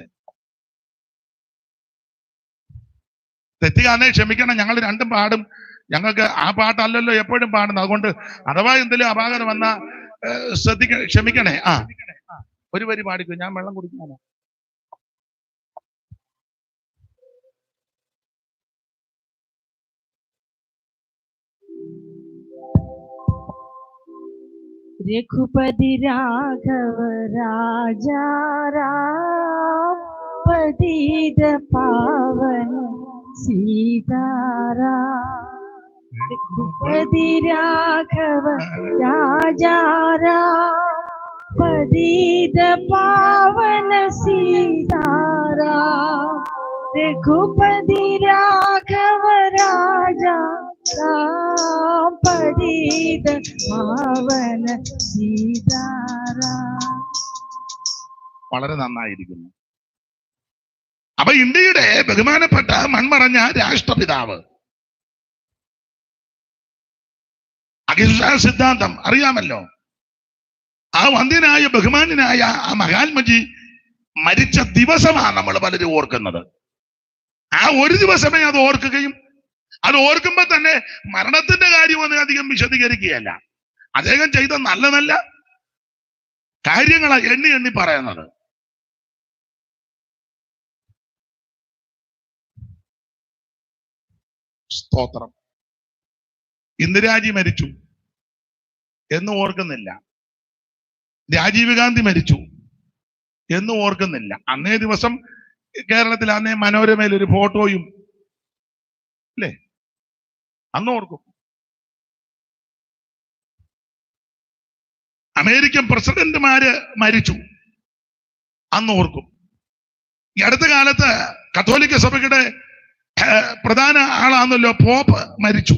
തെറ്റുകാരനെ ക്ഷമിക്കണം, ഞങ്ങൾ രണ്ടും പാടും. ഞങ്ങൾക്ക് ആ പാട്ടല്ലല്ലോ എപ്പോഴും പാടുന്നത്. അതുകൊണ്ട് അഥവാ എന്തെങ്കിലും അപാകത വന്നാ ക്ഷമിക്കണേ. ഒരു വരി പാടിക്കോ, ഞാൻ വെള്ളം കുടിക്കാനോ. രഘുപതി രാഘവ രാജാ രാം പതിത പാവന സീതാരാം. രഘുപതി രാഘവ രാജാ രാം പതിത പാവന സീതാരാം. രഘുപതി രാഘവ രാജാ രാം പതിത പാവന സീതാരാം. വളരെ നന്നായിരിക്കുന്നു. അപ്പൊ ഇന്ത്യയുടെ ബഹുമാനപ്പെട്ട മൺമറഞ്ഞ രാഷ്ട്രപിതാവ്, അഹിംസാ സിദ്ധാന്തം അറിയാമല്ലോ. ആ വന്ദ്യനായ ബഹുമാന്യനായ ആ മഹാത്മജി മരിച്ച ദിവസമാണ് നമ്മൾ പലരും ഓർക്കുന്നത്. ആ ഒരു ദിവസമേ അത് ഓർക്കുകയും അത് ഓർക്കുമ്പോ തന്നെ മരണത്തിന്റെ കാര്യമൊന്നും അധികം വിശദീകരിക്കുകയല്ല. അദ്ദേഹം ചെയ്ത നല്ല നല്ല കാര്യങ്ങളാ എണ്ണി എണ്ണി പറയുന്നത്. സ്തോത്രം. ഇന്ദിരാജി മരിച്ചു എന്ന് ഓർക്കുന്നില്ല, രാജീവ് ഗാന്ധി മരിച്ചു എന്ന് ഓർക്കുന്നില്ല. അന്നേ ദിവസം കേരളത്തിൽ അന്നേ മനോരമയിൽ ഒരു ഫോട്ടോയും അല്ലേ, അന്ന് ഓർക്കും. അമേരിക്കൻ പ്രസിഡന്റുമാര് മരിച്ചു, അന്ന് ഓർക്കും. ഈ അടുത്ത കാലത്ത് കത്തോലിക്ക സഭയുടെ പ്രധാന ആളാണല്ലോ പോപ്പ് മരിച്ചു.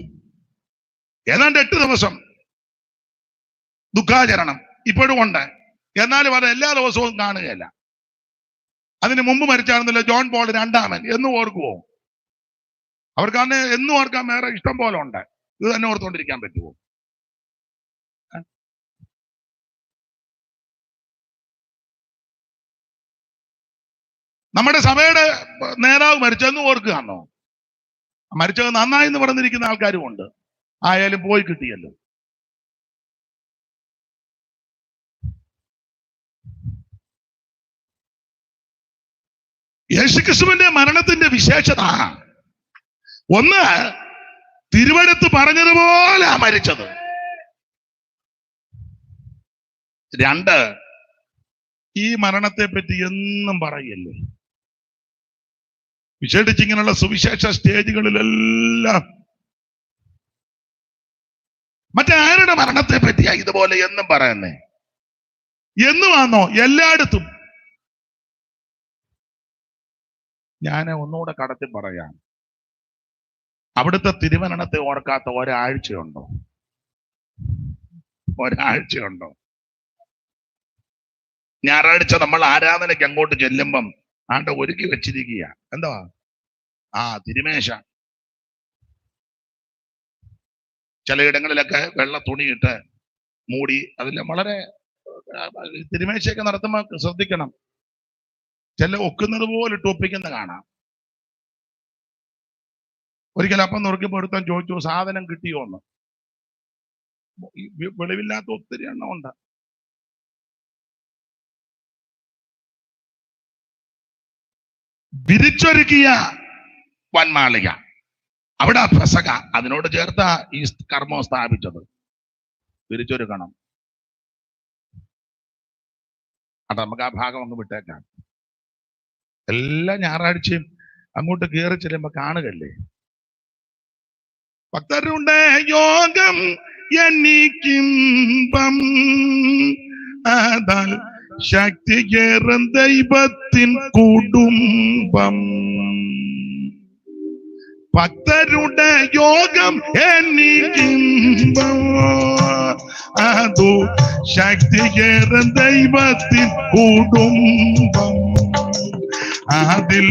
ഏതാണ്ട് 8 ദിവസം ദുഃഖാചരണം ഇപ്പോഴും ഉണ്ട്. എന്നാലും അത് എല്ലാ ദിവസവും കാണുകയല്ല. അതിന് മുമ്പ് മരിച്ചാണെന്നല്ലോ ജോൺ പോൾ രണ്ടാമൻ എന്ന് ഓർക്കുവോ? അവർക്ക് അന്ന് എന്നും ഓർക്കാൻ വേറെ ഇഷ്ടം പോലെ ഉണ്ട്. ഇത് തന്നെ ഓർത്തുകൊണ്ടിരിക്കാൻ പറ്റുമോ? നമ്മുടെ സഭയുടെ നേതാവ് മരിച്ചെന്ന് ഓർക്കുകയാണോ? മരിച്ചത് നന്നായി എന്ന് പറഞ്ഞിരിക്കുന്ന ആൾക്കാരും ഉണ്ട്. ആയാലും പോയി കിട്ടിയല്ലോ. യേശുക്രിസ്തുവിന്റെ മരണത്തിന്റെ വിശേഷത ഒന്ന്, തിരുവെടുത്ത് പറഞ്ഞതുപോലെ മരിച്ചത്. 2, ഈ മരണത്തെ പറ്റി എന്നും പറയല്ലേ. വിശേഷിച്ച് ഇങ്ങനെയുള്ള സുവിശേഷ സ്റ്റേജുകളിലെല്ലാം മറ്റാരുടെ മരണത്തെ പറ്റിയാ ഇതുപോലെ എന്നും പറയുന്നേ? എന്നുമാണോ? എല്ലായിടത്തും. ഞാൻ ഒന്നുകൂടെ കടത്തി പറയാം, അവിടുത്തെ തിരുമരണത്തെ ഓർക്കാത്ത ഒരാഴ്ചയുണ്ടോ? ഒരാഴ്ചയുണ്ടോ? ഞായറാഴ്ച നമ്മൾ ആരാധനയ്ക്ക് അങ്ങോട്ട് ചെല്ലുമ്പം ഒരുക്കി വെച്ചിരിക്കുക എന്താ? തിരുമേശ. ചിലയിടങ്ങളിലൊക്കെ വെള്ള തുണിയിട്ട് മൂടി അതിൽ വളരെ തിരുമേശയൊക്കെ നടത്തുമ്പോൾ ശ്രദ്ധിക്കണം. ചില ഒക്കുന്നത് പോലെ ഇട്ട് ഒപ്പിക്കുന്ന കാണാം. ഒരിക്കൽ അപ്പം നുറുക്കിയപ്പോൾ ഒരുത്തൻ ചോദിച്ചു, സാധനം കിട്ടിയോന്ന്. വെളിവില്ലാത്ത ഒത്തിരി എണ്ണം ഉണ്ട്. വിരിച്ചൊരുക്കിയ വൻമാളിക, അവിടെ പെസക അതിനോട് ചേർത്ത ഈ കർമ്മം സ്ഥാപിച്ചത്. തിരിച്ചൊരുക്കണം. അത് നമുക്ക് ആ ഭാഗം അങ്ങ് വിട്ടേക്കാം. എല്ലാ ഞായറാഴ്ചയും അങ്ങോട്ട് കയറി ചെല്ലുമ്പോ കാണുകല്ലേ, ഭക്തരുടെ യോഗം എനിക്കിമ്പം അതാൽ ശക്തിയേറും ദൈവത്തിൻ കുടുംബം. ഭക്തരുടെ യോഗം എനിക്കിമ്പം അതു ശക്തിയേറും ദൈവത്തിൻ കുടുംബം. അതിൽ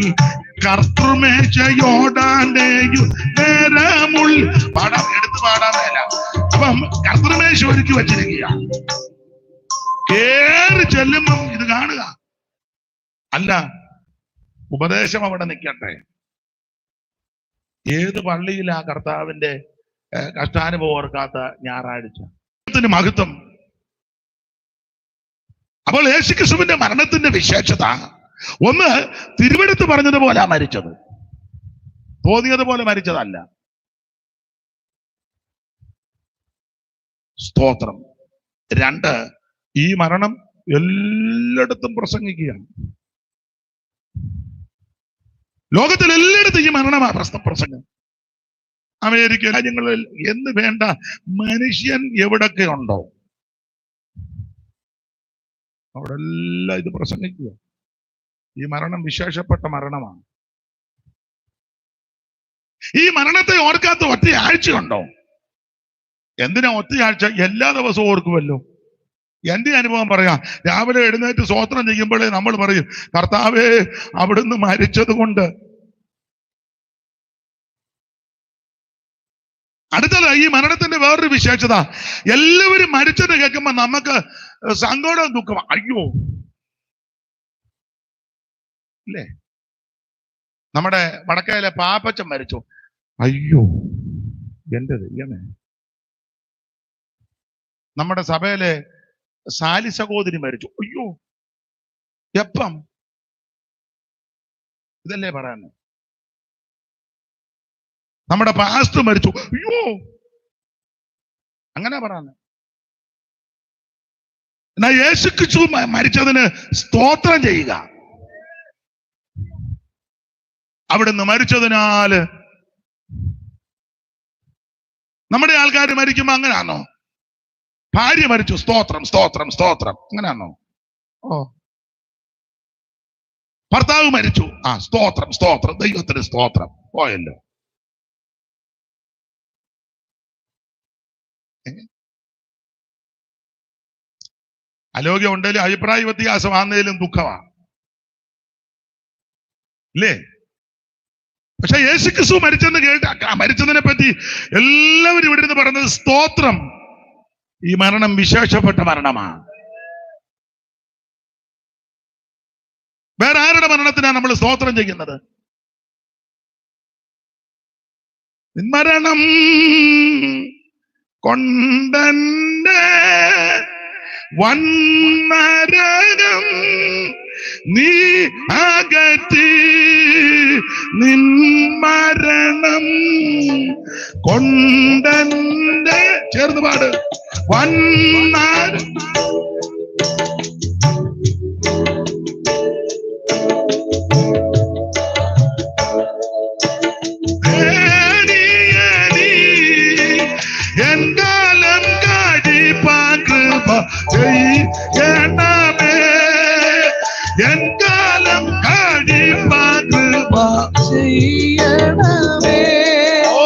കർത്തൃമേശയോടാണ്ടേയു നേരമുൾ പാടാം, എടുത്ത് പാടാൻ മേല. അപ്പം കർത്തൃമേശ ഒരുക്കി വച്ചിരിക്കുക. കേറി ചെല്ലുമ്പം ഇത് കാണുക. അല്ല, ഉപദേശം അവിടെ നിൽക്കട്ടെ. ഏത് പള്ളിയിലാ കർത്താവിന്റെ കഷ്ടാനുഭവം ഓർക്കാത്ത ഞായറാഴ്ച? മഹത്വം. അപ്പോൾ യേശുക്രിസ്തുവിന്റെ മരണത്തിന്റെ വിശേഷത ഒന്ന്, തിരുവെടുത്ത് പറഞ്ഞതുപോലെ മരിച്ചത്, തോന്നിയതുപോലെ മരിച്ചതല്ല. സ്തോത്രം. രണ്ട്, ഈ മരണം എല്ലായിടത്തും പ്രസംഗിക്കുകയാണ്. ലോകത്തിൽ എല്ലായിടത്തും ഈ മരണമാണ് പ്രസംഗം. അമേരിക്ക രാജ്യങ്ങളിൽ എന്ന് വേണ്ട, മനുഷ്യൻ എവിടൊക്കെ ഉണ്ടോ അവിടെ എല്ലാം ഇത് പ്രസംഗിക്കുക. ഈ മരണം വിശേഷപ്പെട്ട മരണമാണ്. ഈ മരണത്തെ ഓർക്കാത്ത ഒറ്റയാഴ്ചയുണ്ടോ? എന്തിനാ ഒറ്റയാഴ്ച? എല്ലാ ദിവസവും ഓർക്കുമല്ലോ. എന്റെ അനുഭവം പറയാം. രാവിലെ എഴുന്നേറ്റ് സ്തോത്രം ചെയ്യുമ്പോഴേ നമ്മൾ പറയും, കർത്താവേ അവിടുന്ന് മരിച്ചത് കൊണ്ട്. അടുത്തത്, ഈ മരണത്തിന്റെ വേറൊരു വിശേഷത, എല്ലാവരും മരിച്ചത് കേൾക്കുമ്പോ നമുക്ക് സങ്കടവും ദുഃഖം. അയ്യോ അല്ലേ? നമ്മുടെ വടക്കയിലെ പാപ്പച്ചൻ മരിച്ചു, അയ്യോ എന്റെ ദൈവമേ. നമ്മുടെ സഭയിലെ സാലി സഹോദരി മരിച്ചു, അയ്യോ. എപ്പം? ഇതല്ലേ പറയാന്. നമ്മുടെ പാസ്റ്റർ മരിച്ചു, അയ്യോ. അങ്ങനെ പറയാന്. എന്നാ യേശുക്രിസ്തു മരിച്ചതിന് സ്തോത്രം ചെയ്യുക. അവിടുന്ന് മരിച്ചതിനാല് നമ്മുടെ ആൾക്കാർ മരിക്കുമ്പോ അങ്ങനെയാണോ? ഭാര്യ മരിച്ചു, സ്തോത്രം സ്തോത്രം സ്തോത്രം, അങ്ങനെയാണോ? ഓ. ഭർത്താവ് മരിച്ചു, ആ സ്തോത്രം സ്തോത്രം, ദൈവത്തിന് സ്തോത്രം, പോയല്ലോ. അലോഗ്യം ഉണ്ടെങ്കിലും അഭിപ്രായ വ്യത്യാസം ആന്നേലും ദുഃഖമാണ് ഇല്ലേ? പക്ഷെ യേശുക്രിസ്തു മരിച്ചെന്ന് മരിച്ചതിനെ പറ്റി എല്ലാവരും ഇവിടെ നിന്ന് പറയുന്നത് സ്തോത്രം. ഈ മരണം വിശേഷപ്പെട്ട മരണമാണ്. വേറെ ആരുടെ മരണത്തിനാണ് നമ്മൾ സ്തോത്രം ചെയ്യുന്നത്? മരണം കൊണ്ടന്റെ വന്നരകം നീ അകറ്റി, നിൻ മരണം കൊണ്ടന്റെ, ചേർന്ന് പാട്, വന്നരം എൻകാലം കഴിപ്പാൻ കൃപ ചെയ്യണമേ, എൻകാലം കഴിപ്പാൻ കൃപ ചെയ്യണമേ. ഓ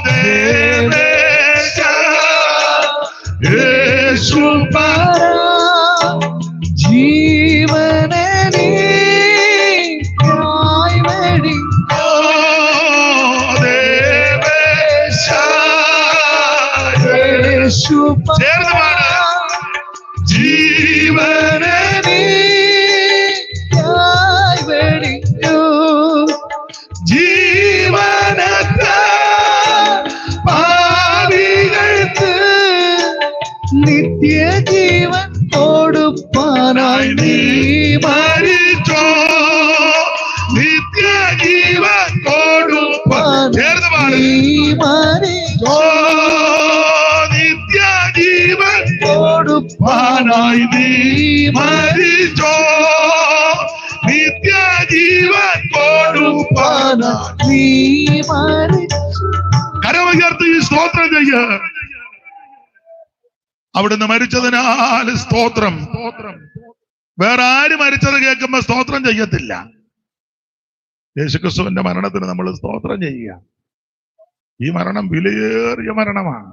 ദേവേശ യേശു പര ജീവനെ നീയായി വെടി. ഓ ദേവേശ യേശു ചേർന്ന് പാട്, ജീവനെ നീയായി വെടിഞ്ഞു, ജീവനത്തെ പാപികൾക്ക് നിത്യജീവൻ കൊടുപ്പാനായി നീ മരിച്ചോ, നിത്യജീവൻ കൊടുപ്പാൻ. ചേർന്ന് പാട്, പാനായി നീ മരിച്ചോ, നിത്യജീവൻ കൊടുപ്പാനായി നീ മരിച്ചു. കരമുയർത്തി സ്തോത്രം ചെയ്യ. അവിടുന്ന് മരിച്ചതിനാൽ സ്തോത്രം. വേറെ ആര് മരിച്ചത് കേൾക്കുമ്പോ സ്തോത്രം ചെയ്യത്തില്ല. യേശുക്രിസ്തുവിന്റെ മരണത്തിന് നമ്മൾ സ്തോത്രം ചെയ്യുക. ഈ മരണം വിലയേറിയ മരണമാണ്.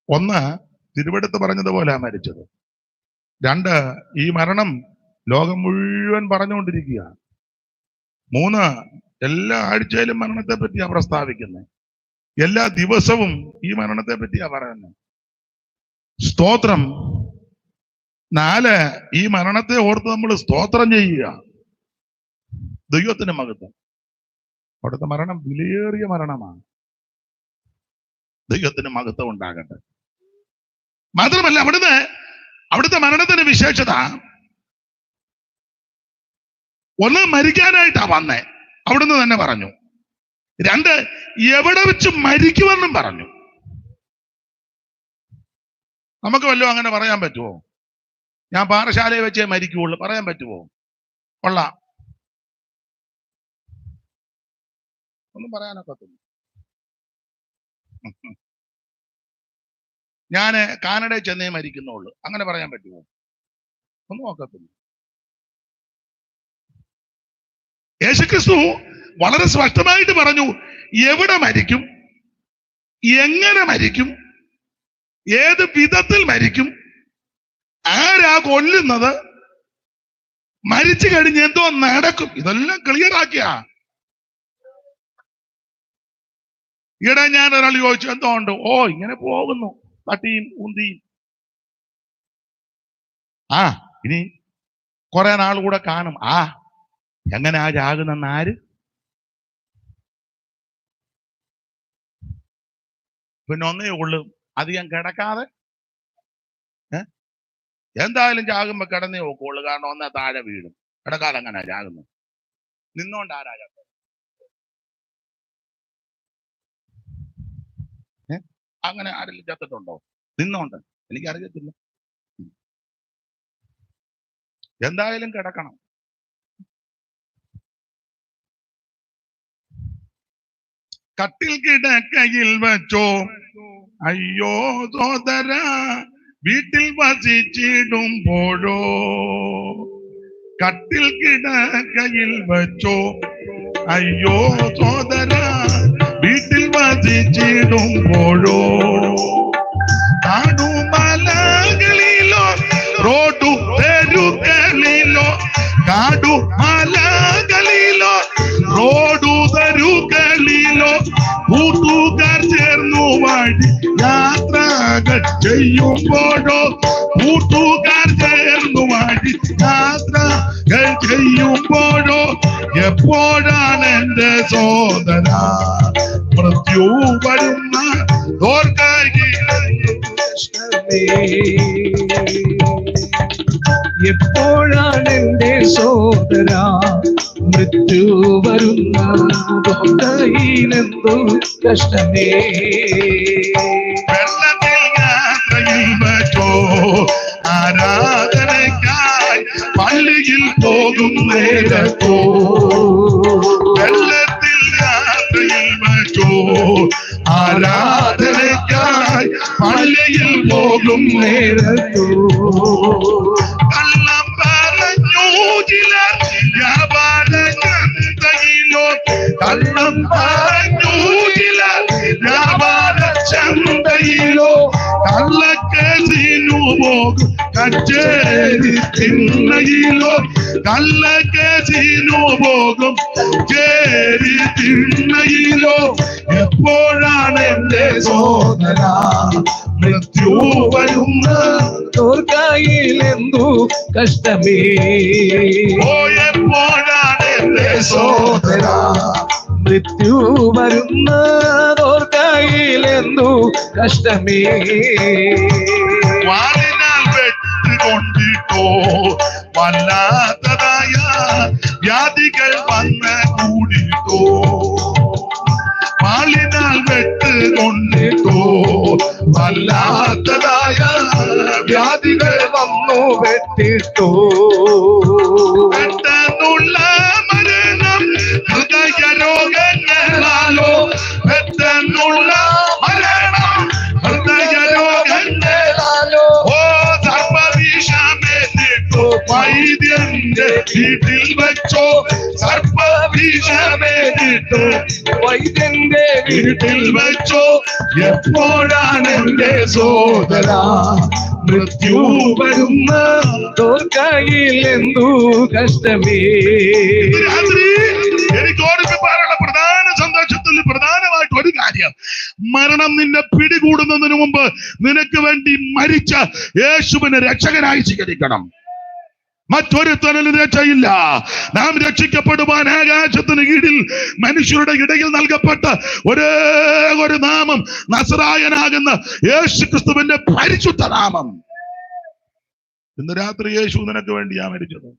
ഒന്ന്, തിരുവെടുത്ത് പറഞ്ഞതുപോലെ മരിച്ചത്. രണ്ട്, ഈ മരണം ലോകം മുഴുവൻ പറഞ്ഞുകൊണ്ടിരിക്കുക. മൂന്ന്, എല്ലാ ആഴ്ചയിലും മരണത്തെ പറ്റിയാ പ്രസ്താവിക്കുന്നത്. എല്ലാ ദിവസവും ഈ മരണത്തെ പറ്റിയാ പറയുന്നത്. സ്തോത്രം. നാല്, ഈ മരണത്തെ ഓർത്ത് നമ്മൾ സ്തോത്രം ചെയ്യുക. ദൈവത്തിന് മഹത്വം. അവിടുത്തെ മരണം വിലയേറിയ മരണമാണ്. ദൈവത്തിന് മഹത്വം ഉണ്ടാകട്ടെ. മാത്രമല്ല അവിടുത്തെ മരണത്തിന് വിശേഷത, ഒന്ന്, മരിക്കാനായിട്ടാ വന്നേ, അവിടുന്ന് തന്നെ പറഞ്ഞു. രണ്ട്, എവിടെ വെച്ച് മരിക്കുമെന്നും പറഞ്ഞു. നമുക്ക് വല്ലതും അങ്ങനെ പറയാൻ പറ്റുമോ? ഞാൻ പാറശാലയെ വെച്ചേ മരിക്കുള്ളൂ പറയാൻ പറ്റുമോ? കൊള്ളാം, ഒന്നും പറയാനൊക്കത്തില്ല. ഞാന് കാനഡയിൽ ചെന്നേ മരിക്കുന്നുള്ളൂ അങ്ങനെ പറയാൻ പറ്റുമോ? ഒന്നും നോക്കത്തില്ല. യേശുക്രിസ്തു വളരെ സ്പഷ്ടമായിട്ട് പറഞ്ഞു എവിടെ മരിക്കും, എങ്ങനെ മരിക്കും, ഏത് വിധത്തിൽ മരിക്കും, ആരാ കൊല്ലുന്നത്, മരിച്ചു കഴിഞ്ഞ് എന്തോ നടക്കും, ഇതെല്ലാം ക്ലിയർ ആക്കിയാ. ഈയിടെ ഞാൻ ഒരാൾ ചോദിച്ചു എന്തോ ഉണ്ട്. ഓ, ഇങ്ങനെ പോകുന്നു, തട്ടിയും ഉന്തിയും. ഇനി കുറെ നാൾ കൂടെ കാണും. എങ്ങനെ ചാകുന്നെന്ന് ആര്? പിന്നെ ഒന്നേ ഉള്ളു, അധികം കിടക്കാതെ. എന്തായാലും ചാകുമ്പോ കിടന്നേ നോക്കുള്ളൂ. കാരണം ഒന്നേ താഴെ വീഴും. കിടക്കാതെ അങ്ങനെ ചാകുന്നു. നിന്നോണ്ട് ആരാ? അങ്ങനെ ആരെങ്കിലും ചത്തിട്ടുണ്ടോ? നിന്നോണ്ട്? എനിക്കറിയത്തില്ല. എന്തായാലും കിടക്കണം. കട്ടിൽ കിടക്കയിൽ വെച്ചോ അയ്യോ സോദര, വീട്ടിൽ വസിച്ചിടുമ്പോഴോ. കട്ടിൽ കിടക്കയിൽ വെച്ചോ അയ്യോ സോദര, വീട്ടിൽ വസിച്ചിടുമ്പോഴോ. കാടുമലകളിലോ റോഡു തെരുക്കളിലോ, കാടുമലകളിലോ റോഡു തെരുക്കളിലോ കൂട്ടുകാർ ചേർന്നു വഴി യാത്രകൾ ചെയ്യുമ്പോഴോ. കൂട്ടുകാർ ചേർന്നു വഴി യാത്രകൾ ചെയ്യുമ്പോഴോ. എപ്പോഴാണ് എന്റെ സോദര മൃത്യു വരുന്ന എപ്പോഴാണ് എന്റെ സോദര മൃത്യു വരുന്ന കയ്യിലെന്തോ കഷ്ടമേ. വെള്ളത്തിൽ യാത്രയിൽ വെച്ചോ ആരാധനയ്ക്കായി പള്ളിയിൽ പോകും നേരത്തോ. വെള്ളത്തിൽ യാത്രയിൽ വെച്ചോ ആരാധനയ്ക്കായി പള്ളിയിൽ പോകും നേരത്തോ. കള്ളം പറഞ്ഞു ചിലർ വ്യാപാര ചന്തയിലോ, കള്ളം പറഞ്ഞു ചിലർ വ്യാപാര ചന്തയിലോ. കള്ളക്കേസിനു പോകും കച്ചേരി തിണ്ണയിലോ, കള്ളക്കേസിനു പോകും ചേരി തിണ്ണയിലോ. എപ്പോഴാണ് എന്റെ സോദര മൃത്യു വരുന്ന കയ്യിലെന്തു കഷ്ടമേ. ഓ, എപ്പോഴാണ് എന്റെ സോദര മൃത്യു വരുന്നതോർക്കയിലെന്തു കഷ്ടമേ. വാളിനാൽ വെട്ടുകൊണ്ടിട്ടോ വല്ലാത്തതായ വ്യാധികൾ വന്ന് കൂടിട്ടോ. വാളിനാൽ വെട്ടുകൊണ്ടിട്ടോ വല്ലാത്തതായ വ്യാധികൾ വന്നു വെട്ടിട്ടു. പെട്ടെന്നുള്ള മരണം ഹൃദയരോഗങ്ങളാലോ, പെട്ടെന്നുള്ള മരണം ഹൃദയരോഗങ്ങളാലോ. ഓ സർപ്പവിഷമേറ്റിട്ടു വൈദ്യന്റെ വീട്ടിൽ വെച്ചോ, സർപ്പവിഷമേറ്റിട്ടു വൈദ്യന്റെ വീട്ടിൽ വെച്ചോ. എപ്പോഴാണ് എന്റെ സോദര മൃത്യു വരുന്ന തോൽക്കയിൽ എന്തു കഷ്ടമേ. രാത്രി എനിക്ക് ഓർമ്മിപ്പാനുള്ള പ്രധാന സന്തോഷത്തിൽ പ്രധാനമായിട്ട് ഒരു കാര്യം, മരണം നിന്നെ പിടികൂടുന്നതിന് മുമ്പ് നിനക്ക് വേണ്ടി മരിച്ച യേശുവിനെ രക്ഷകനായി സ്വീകരിക്കണം. മറ്റൊരുത്തനും രക്ഷയില്ല. നാം രക്ഷിക്കപ്പെടുവാൻ ആകാശത്തിന് കീഴിൽ മനുഷ്യരുടെ ഇടയിൽ നൽകപ്പെട്ട ഒരേ ഒരു നാമം നസറായനാകുന്ന യേശു ക്രിസ്തുവിന്റെ പരിശുദ്ധ നാമം. ഇന്ന് രാത്രി യേശു നിനക്ക് വേണ്ടിയാ മരിച്ചത്.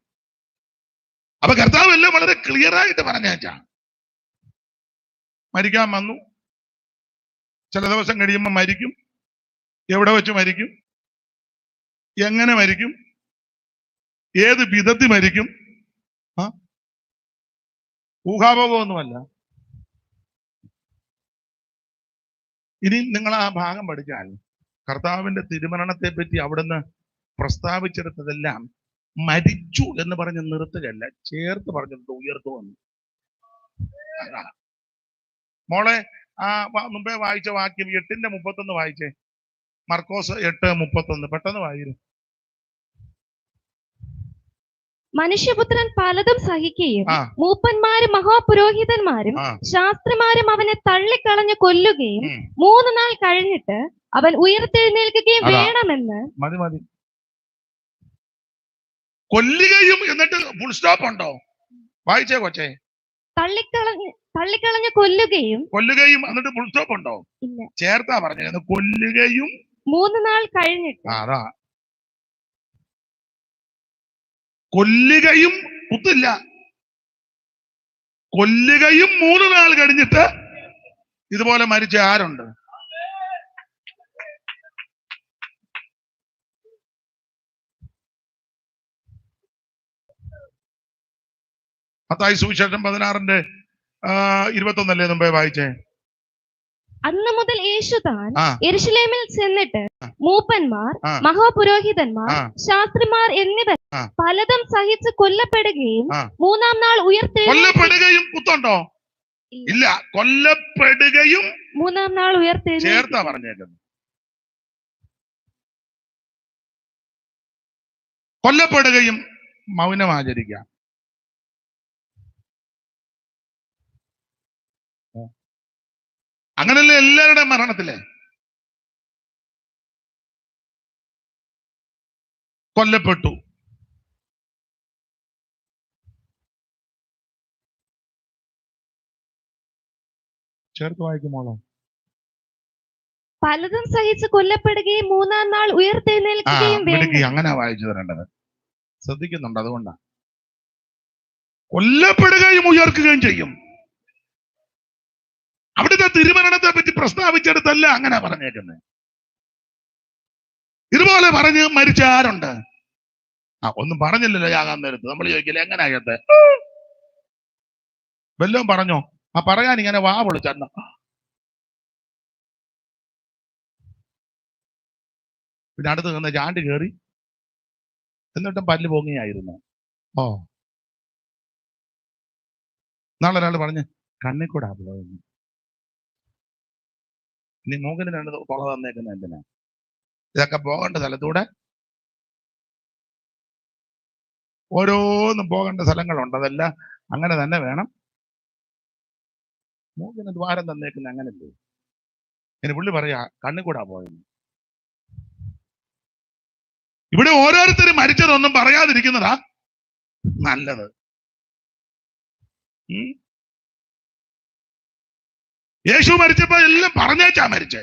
അപ്പൊ കർത്താവ് എല്ലാം വളരെ ക്ലിയർ ആയിട്ട് പറഞ്ഞേച്ചാ. മരിക്കാൻ വന്നു, ചില ദിവസം കഴിയുമ്പോൾ മരിക്കും, എവിടെ വെച്ച് മരിക്കും, എങ്ങനെ മരിക്കും, ഏത് വിധത്തിൽ മരിക്കും, ഊഹാഭോഗമൊന്നുമല്ല. ഇനി നിങ്ങൾ ആ ഭാഗം പഠിച്ചാൽ കർത്താവിന്റെ തിരുമരണത്തെ പറ്റി അവിടുന്ന് പ്രസ്താവിച്ചെടുത്തതെല്ലാം മരിച്ചു എന്ന് പറഞ്ഞ് നിർത്തുകയല്ല, ചേർത്ത് പറഞ്ഞിട്ട് ഉയർത്തു വന്നു. മോളെ ആ മുമ്പേ വായിച്ച വാക്യം 8:31 വായിച്ചേ. മർക്കോസ് 8:31 പെട്ടെന്ന് വായിരും. മനുഷ്യപുത്രൻ പലതും സഹിക്കുകയും മൂപ്പന്മാരും മഹാപുരോഹിതന്മാരും ശാസ്ത്രിമാരും അവനെ തള്ളിക്കളഞ്ഞ് കൊല്ലുകയും 3 നാൾ കഴിഞ്ഞിട്ട് അവൻ ഉയർത്തെഴുന്നേൽക്കുകയും വേണമെന്ന്. മതി മതി. കൊല്ലുകയും എന്നിട്ട് ഫുൾ സ്റ്റോപ്പ് ഉണ്ടോ? വായിച്ചേ കൊച്ചേ. തള്ളിക്കളഞ്ഞ് കൊല്ലുകയും എന്നിട്ട് ഫുൾ സ്റ്റോപ്പ് ഉണ്ടോ? ഇല്ല, ചേർത്താ പറഞ്ഞത്. കൊല്ലുകയും 3 നാൾ കഴിഞ്ഞിട്ട്. അതാ കൊല്ലുകയും കുത്തില്ല. കൊല്ലുകയും 3 നാൾ കഴിഞ്ഞിട്ട് ഇതുപോലെ മരിച്ച ആരുണ്ട്? മത്തായി സുവിശേഷം 16:21 മുമ്പേ വായിച്ചേ. അന്ന് മുതൽ യേശു താൻ യെരൂശലേമിൽ ചെന്നിട്ട് മൂപ്പന്മാർ മഹാപുരോഹിതന്മാർ ശാസ്ത്രിമാർ എന്നിവർ പലതും സഹിച്ച് കൊല്ലപ്പെടുകയും 3-ാം നാൾ കൊല്ലപ്പെടുകയും കുത്തുണ്ടോ? ഇല്ല, കൊല്ലപ്പെടുകയും 3-ാം നാൾ ചേർത്താ പറഞ്ഞേക്കുന്നത്. കൊല്ലപ്പെടുകയും മൗനം ആചരിക്കാം. അങ്ങനല്ലേ എല്ലാവരുടെയും മരണത്തിലെ കൊല്ലപ്പെട്ടു. ചേർത്ത് വായിക്കുമോളോ? പലതും സഹിച്ച് കൊല്ലപ്പെടുകയും 3-ാം നാൾ ഉയർത്തെഴുന്നേൽക്കുകയും വേണം. അങ്ങനെ വായിച്ചു തരേണ്ടത്. ശ്രദ്ധിക്കുന്നുണ്ട്, അതുകൊണ്ടാണ്. കൊല്ലപ്പെടുകയും ഉയർക്കുകയും ചെയ്യും. അവിടുത്തെ തിരുമരണത്തെ പറ്റി പ്രസ്താവിച്ചെടുത്തല്ല അങ്ങനെ പറഞ്ഞേക്കുന്നത്. ഇതുപോലെ പറഞ്ഞ് മരിച്ച ആരുണ്ട്? ഒന്നും പറഞ്ഞില്ലല്ലോ യാകാൻ നേരത്ത്. നമ്മൾ ചോദിക്കില്ല എങ്ങനെയാകത്തെ വല്ലതും പറഞ്ഞോ? പറയാൻ ഇങ്ങനെ വാ പൊളിച്ചെന്ന. പിന്നെ അടുത്ത് നിന്ന് ചാണ്ടി കയറി, എന്നിട്ടും പല്ല് പൊങ്ങിയായിരുന്നു. നാളെ ഒരാൾ പറഞ്ഞ് കണ്ണിക്കൂടാ പോയെന്ന്. നീ മൂക്കിന് 2 തുള തന്നേക്കുന്ന എന്തിനാ? ഇതൊക്കെ പോകേണ്ട സ്ഥലത്തൂടെ ഓരോന്നും പോകേണ്ട സ്ഥലങ്ങളുണ്ട്. അതെല്ലാം അങ്ങനെ തന്നെ വേണം. മൂക്കിന് ദ്വാരം തന്നേക്കുന്ന അങ്ങനല്ലേ? ഇനി പുള്ളി പറയാ കണ്ണിക്കൂടാ പോയെന്ന്. ഇവിടെ ഓരോരുത്തരും മരിച്ചതൊന്നും പറയാതിരിക്കുന്നതാ നല്ലത്. യേശു മരിച്ചപ്പോ എല്ലാം പറഞ്ഞേച്ചാ മരിച്ചേ.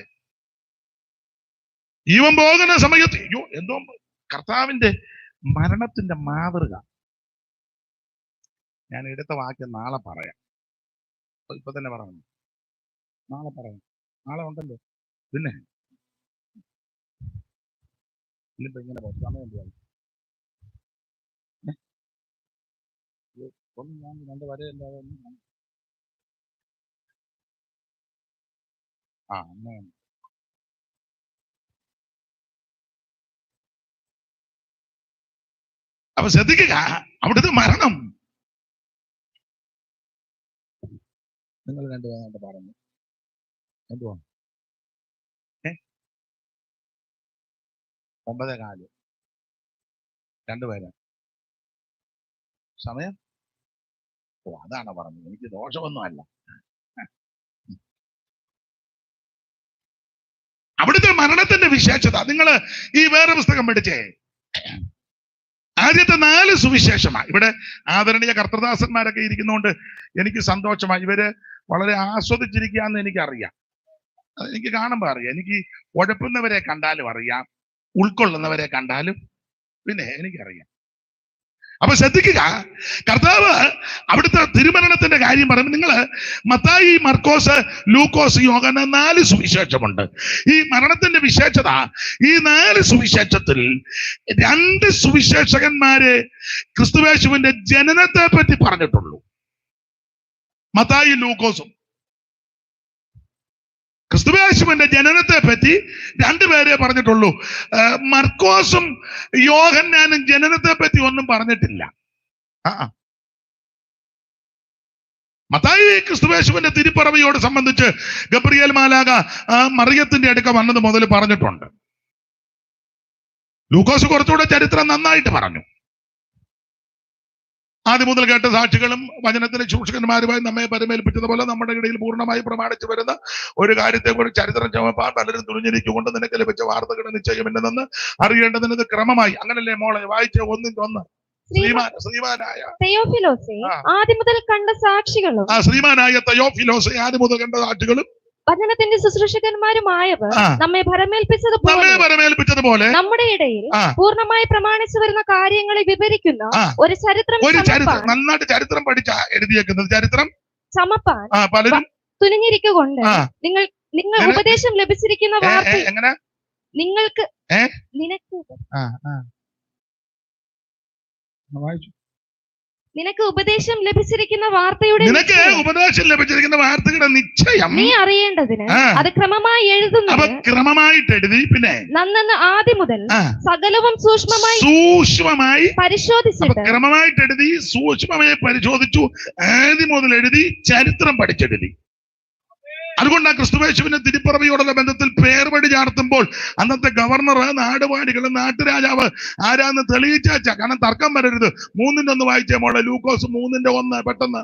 ജീവൻ പോകുന്ന സമയത്ത് എന്തോ കർത്താവിന്റെ മരണത്തിന്റെ മാതൃക. ഞാൻ എടുത്ത വാക്യം നാളെ പറയാം. ഇപ്പൊ തന്നെ പറയണം. നാളെ പറയാം. നാളെ ഉണ്ടല്ലോ. പിന്നെ ഇന്നിപ്പോ ഇങ്ങനെ സമയം ഒന്നും ഞാൻ രണ്ട് വരയില്ലാതെ അങ്ങനെ. അപ്പൊ ശ്രദ്ധിക്കുക, അവിടുത്തെ മരണം നിങ്ങൾ രണ്ടുപേരും പറഞ്ഞു എന്തുവാ 9:15 രണ്ടുപേര് സമയം. അതാണ് പറഞ്ഞത്, എനിക്ക് ദോഷമൊന്നും അല്ല. അവിടുത്തെ മരണത്തിന്റെ വിശേഷത നിങ്ങൾ ഈ വേറെ പുസ്തകം പഠിച്ചേ. ആദ്യത്തെ 4 സുവിശേഷമാണ്. ഇവിടെ ആദരണീയ കർത്തൃദാസന്മാരൊക്കെ ഇരിക്കുന്നതുകൊണ്ട് എനിക്ക് സന്തോഷമായി. ഇവര് വളരെ ആസ്വദിച്ചിരിക്കുകയെന്ന് എനിക്കറിയാം. എനിക്ക് കാണുമ്പോൾ അറിയാം. എനിക്ക് ഉഴപ്പുന്നവരെ കണ്ടാലും അറിയാം, ഉൾക്കൊള്ളുന്നവരെ കണ്ടാലും പിന്നെ എനിക്കറിയാം. അപ്പൊ ശ്രദ്ധിക്കുക, കർത്താവ് അവിടുത്തെ തിരുമരണത്തിന്റെ കാര്യം പറയുമ്പോൾ നിങ്ങൾ മത്തായി, മർക്കോസ്, ലൂക്കോസ്, യോഹന്നാൻ 4 സുവിശേഷമുണ്ട്. ഈ മരണത്തിന്റെ വിശേഷത ഈ 4 സുവിശേഷത്തിൽ 2 സുവിശേഷകന്മാരെ ക്രിസ്തുയേശുവിന്റെ ജനനത്തെ പറ്റി പറഞ്ഞിട്ടുള്ളൂ. മത്തായി, ലൂക്കോസും. ക്രിസ്തുയേശുവിന്റെ ജനനത്തെ പറ്റി 2 പേരെ പറഞ്ഞിട്ടുള്ളൂ. മർക്കോസും യോഹന്നാനും ജനനത്തെ പറ്റി ഒന്നും പറഞ്ഞിട്ടില്ല. മത്തായി ക്രിസ്തുയേശുവിന്റെ തിരുപ്പിറവിയോട് സംബന്ധിച്ച് ഗബ്രിയേൽ മാലാഖ മറിയത്തിന്റെ അടുക്ക വന്നത് മുതൽ പറഞ്ഞിട്ടുണ്ട്. ലൂക്കോസ് കുറച്ചുകൂടെ ചരിത്രം നന്നായിട്ട് പറഞ്ഞു. ആദ്യം മുതൽ കേട്ട സാക്ഷികളും വചനത്തിന്റെ ശുശ്രൂഷകന്മാരുമായി നമ്മെ പരമേൽപ്പിച്ചതുപോലെ നമ്മുടെ ഇടയിൽ പൂർണ്ണമായി പ്രമാണിച്ചു വരുന്ന ഒരു കാര്യത്തെക്കുറിച്ച് ചരിത്രം ചുമപ്പാൻ പലരും തുനിഞ്ഞിരിക്കുകൊണ്ട് നിനക്ക് ലഭിച്ച വാർത്തകളുടെ നിശ്ചയം എന്നെന്ന് അറിയേണ്ടതിന് ക്രമമായി. അങ്ങനല്ലേ മോളെ വായിച്ച ഒന്നിന്റെ ശ്രീമാനായ തെയോഫിലോസേ ആദ്യം മുതൽ കണ്ട സാക്ഷികളും ശ്രീമാനായ തെയോഫിലോസേ ആദ്യം മുതൽ കണ്ട സാക്ഷികളും വചനത്തിന്റെ ശുശ്രൂഷകന്മാരുമായവർ നമ്മെ ഭരമേൽപ്പിച്ചതുപോലെ നമ്മുടെ ഇടയിൽ പൂർണ്ണമായി പ്രമാണിച്ചു വരുന്ന കാര്യങ്ങളെ വിവരിക്കുന്ന ഒരു ചരിത്രം നന്നായിട്ട് ചരിത്രം പഠിച്ച എഴുതിയേക്കുന്നത് ചരിത്രം ചമപ്പാൻ പലരും തുനിഞ്ഞിരിക്കൊണ്ട് നിങ്ങൾ ഉപദേശം ലഭിച്ചിരിക്കുന്ന വാർത്ത എങ്ങനെ നിങ്ങൾക്ക് നിനക്ക് ഉപദേശം ലഭിച്ചിരിക്കുന്ന വാർത്തയുടെ നിശ്ചയം നീ അറിയേണ്ടതിന് അത് ക്രമമായി എഴുതുന്നത് ക്രമമായിട്ട് എഴുതി. പിന്നെ നന്നെന്ന് ആദ്യം മുതൽ സകലവും സൂക്ഷ്മമായി പരിശോധിച്ചിട്ട് ക്രമമായിട്ട് എഴുതി, സൂക്ഷ്മമായി പരിശോധിച്ചു, ആദ്യം മുതൽ എഴുതി, ചരിത്രം പഠിച്ചെഴുതി. അതുകൊണ്ടാണ് ക്രിസ്തുയേശുവിന്റെ തിരുപ്പിറവിയോടുള്ള ബന്ധത്തിൽ പേർവടി ചാർത്തുമ്പോൾ അന്നത്തെ ഗവർണർ, നാടുവാഴികൾ, നാട്ടുരാജാവ് ആരാന്ന് തെളിയിച്ചാച്ച. കാരണം തർക്കം വരരുത്. 3-1 വായിച്ചേ മോളെ. ലൂക്കോസ് 3:1 പെട്ടെന്ന്.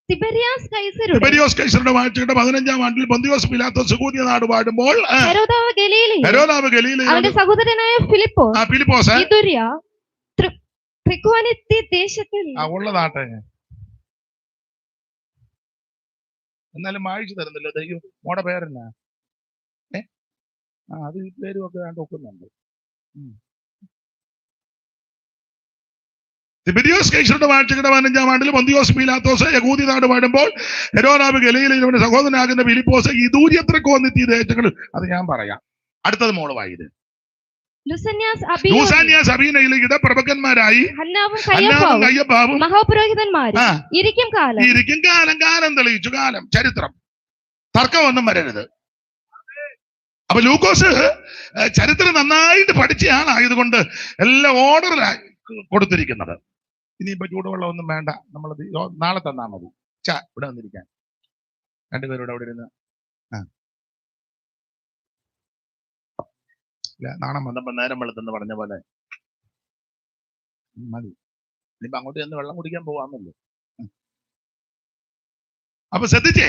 തിബെരിയോസ് കൈസറുടെ വാഴ്ചയുടെ 15-ാം ആണ്ടിൽ പൊന്തിയോസ് പീലാത്തോസ് യഹൂദിയ നാട് പാടുമ്പോൾ ഹെരോദാവ് ഗലീലയിൽ അവന്റെ സഹോദരനായ ഫിലിപ്പോസ് ദേശത്തിൽ ഉള്ളതാട്ടെ. എന്നാലും വായിച്ചു തരുന്നില്ല. ദൈവം മോടെ പേരെന്നാ? അത് ഈ പേരും ഒക്കെ ഒക്കുന്നുണ്ട്. തിബെരിയോസ് കൈസറുടെ വാഴ്ചയുടെ 15-ാം ആണ്ടിൽ പൊന്തിയോസ് പീലാത്തോസ് യഹൂദി നാട് പാടുമ്പോൾ ഹെരോദാവ് ഗലീലയിൽ അവന്റെ സഹോദരനാകുന്ന ഫിലിപ്പോസ് ഈ ദൂര്യത്രക്ക് വന്നെത്തിയ ദേശങ്ങൾ. അത് ഞാൻ പറയാം. അടുത്തത് മോള് വായത്. ലൂസാന്യാസ് അബീനയിലെ ഇടപ്രഭുക്കന്മാരായി കയ്യപ്പാവും മഹാപുരോഹിതന്മാരും ഇരിക്കും കാലം തെളിയിച്ചു. കാലം ചരിത്രം തർക്കമൊന്നും വരരുത്. അപ്പൊ ലൂക്കോസ് ചരിത്രം നന്നായിട്ട് പഠിച്ച ആളായതുകൊണ്ട് എല്ലാം ഓർഡറിലായി കൊടുത്തിരിക്കുന്നത്. ഇനിയിപ്പോ ചൂടുവെള്ളം ഒന്നും വേണ്ട, നമ്മൾ നാളെ തന്നാ മതി. ഇവിടെ വന്നിരിക്കാൻ 2 പേരോട് അവിടെ ഇരുന്ന്. നാണം വന്നപ്പോ നേരം വെളുത്തെന്ന് പറഞ്ഞ പോലെ മതി. ഇനിയിപ്പോ അങ്ങോട്ട് ചെന്ന് വെള്ളം കുടിക്കാൻ പോവാന്നല്ലോ. അപ്പൊ ശ്രദ്ധിച്ചേ,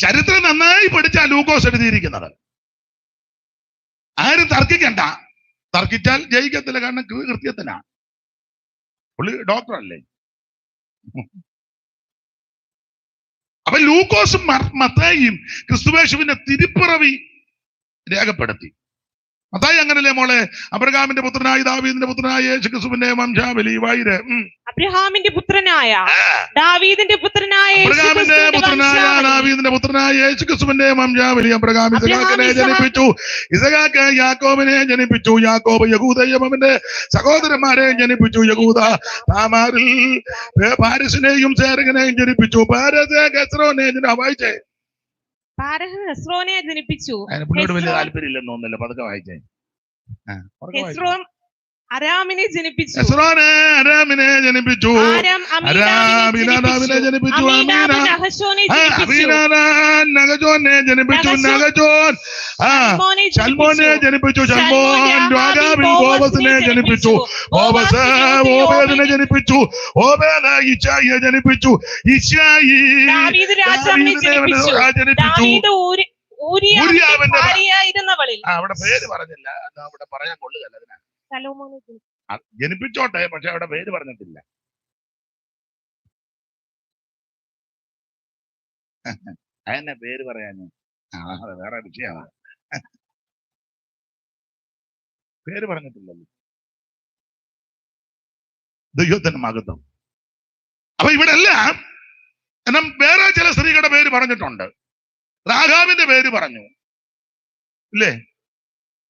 ചരിത്രം നന്നായി പഠിച്ചാ ലൂക്കോസ് എഴുതിയിരിക്കുന്നത്. ആരും തർക്കിക്കണ്ട. തർക്കിച്ചാൽ ജയിക്കത്തില്ല. കാരണം കൃത്യത്തിനാ. പുള്ളി ഡോക്ടറല്ലേ. അപ്പൊ ലൂക്കോസും മത്തായിയും ക്രിസ്തുയേശുവിന്റെ തിരുപ്പിറവി രേഖപ്പെടുത്തി. മത്തായി അങ്ങനല്ലേ മോളെ? അബ്രഹാമിന്റെ പുത്രനായ ദാവീദിന്റെ പുത്രനായ യേശുക്രിസ്തുവിന്റെ വംശാവലി വൈര്. അബ്രഹാമിന്റെ പുത്രനായ ദാവീദിന്റെ പുത്രനായ അബ്രഹാമിന്റെ പുത്രനായ ദാവീദിന്റെ പുത്രനായ യേശുക്രിസ്തുവിന്റെ വംശാവലി. അബ്രഹാം ഇസഹാക്കിനെ ജനിപ്പിച്ചു, ഇസഹാക്ക് യാക്കോബിനെ ജനിപ്പിച്ചു, യാക്കോബ് യഹൂദയുടെ സഹോദരന്മാരെ ജനിപ്പിച്ചു, യഹൂദ താമാറിൽ പാരിസിനെയും സേരകനെയും ജനിപ്പിച്ചു. വായിച്ചേ, ഹെസ്രോനെ ജനിപ്പിച്ചു. പുള്ളിയോട് വലിയ താല്പര്യമില്ലെന്ന് തോന്നുന്നില്ല, പതുക്കെ വായിച്ചേ. ഹെസ്രോൻ അരാമിനെ ജനിപ്പിച്ചു. ഹെസ്രോനെ അരാമിനെ ജനിപ്പിച്ചു. ആരാം അമീനാദാബിനെ ജനിപ്പിച്ചു. അമീനാദ് നഹശോനെ ജനിപ്പിച്ചു. അമീനാദാൻ നഗജോനെ ജനിപ്പിച്ചു. നഗജോൻ ശൽമോനെ ജനിപ്പിച്ചു. ശൽമോൻ രാഗാബിൽ ബോവസിനെ ജനിപ്പിച്ചു. ബോവസ് ഓബേദിനെ ജനിപ്പിച്ചു. ഓബേദ് ഇശായിയെ ജനിപ്പിച്ചു. ഇശായി ദാവീദ് രാജാവിനെ ജനിപ്പിച്ചു. ദാവീദ് ഊരിയാവിന്റെ ഭാര്യയായിരുന്നവളിൽ. അവിടെ പേര് പറഞ്ഞില്ല, അവിടെ പറയാൻ കൊള്ളുകയല്ല. അതിനാ ശലോമോനെ ജനിപ്പിച്ചോട്ടെ, പക്ഷെ അവിടെ പേര് പറഞ്ഞിട്ടില്ല. അതെന്നെ പേര് പറയാൻ അത് വേറെ വിഷയമാണ്. പേര് പറഞ്ഞിട്ടില്ലല്ലോ. ദൈവത്തിന്റെ മഹത്വം. അപ്പൊ ഇവിടെ എല്ലാം എന്നാൽ വേറെ ചില സ്ത്രീകളുടെ പേര് പറഞ്ഞിട്ടുണ്ട്. രാഘാവിന്റെ പേര് പറഞ്ഞു, ഇല്ലേ?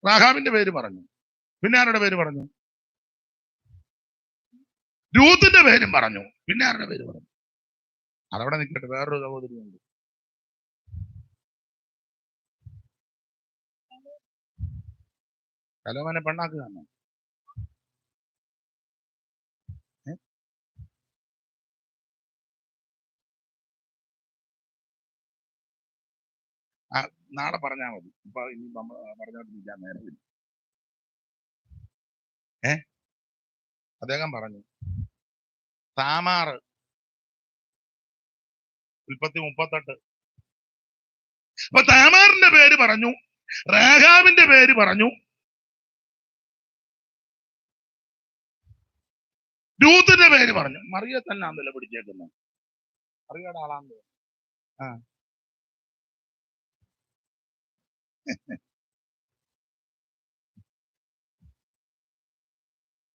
രാഘാവിന്റെ പേര് പറഞ്ഞു. പിന്നെ ആരുടെ പേര് പറഞ്ഞു? രൂത്തിന്റെ പേരും പറഞ്ഞു. പിന്നെ ആരുടെ പേര് പറഞ്ഞു? അതവിടെ നിൽക്കട്ടെ, വേറൊരു സഹോദരിയുണ്ട്. ശലോമോനെ പെണ്ണാക്കുകയാണ്. നാളെ പറഞ്ഞാൽ മതി. ഇപ്പൊ ഇനി പറഞ്ഞോണ്ടിരിക്കാൻ നേരമില്ല. അദ്ദേഹം പറഞ്ഞു താമാർ ഉൽപ്പത്തി 38. അപ്പൊ താമാറിന്റെ പേര് പറഞ്ഞു, രാഘാവിന്റെ പേര് പറഞ്ഞു, രൂത്തിന്റെ പേര് പറഞ്ഞു. മറിയ തന്നെ ആണല്ലോ പിടിച്ചേക്കുന്നത്. മറിയയുടെ ആളാന്ന്.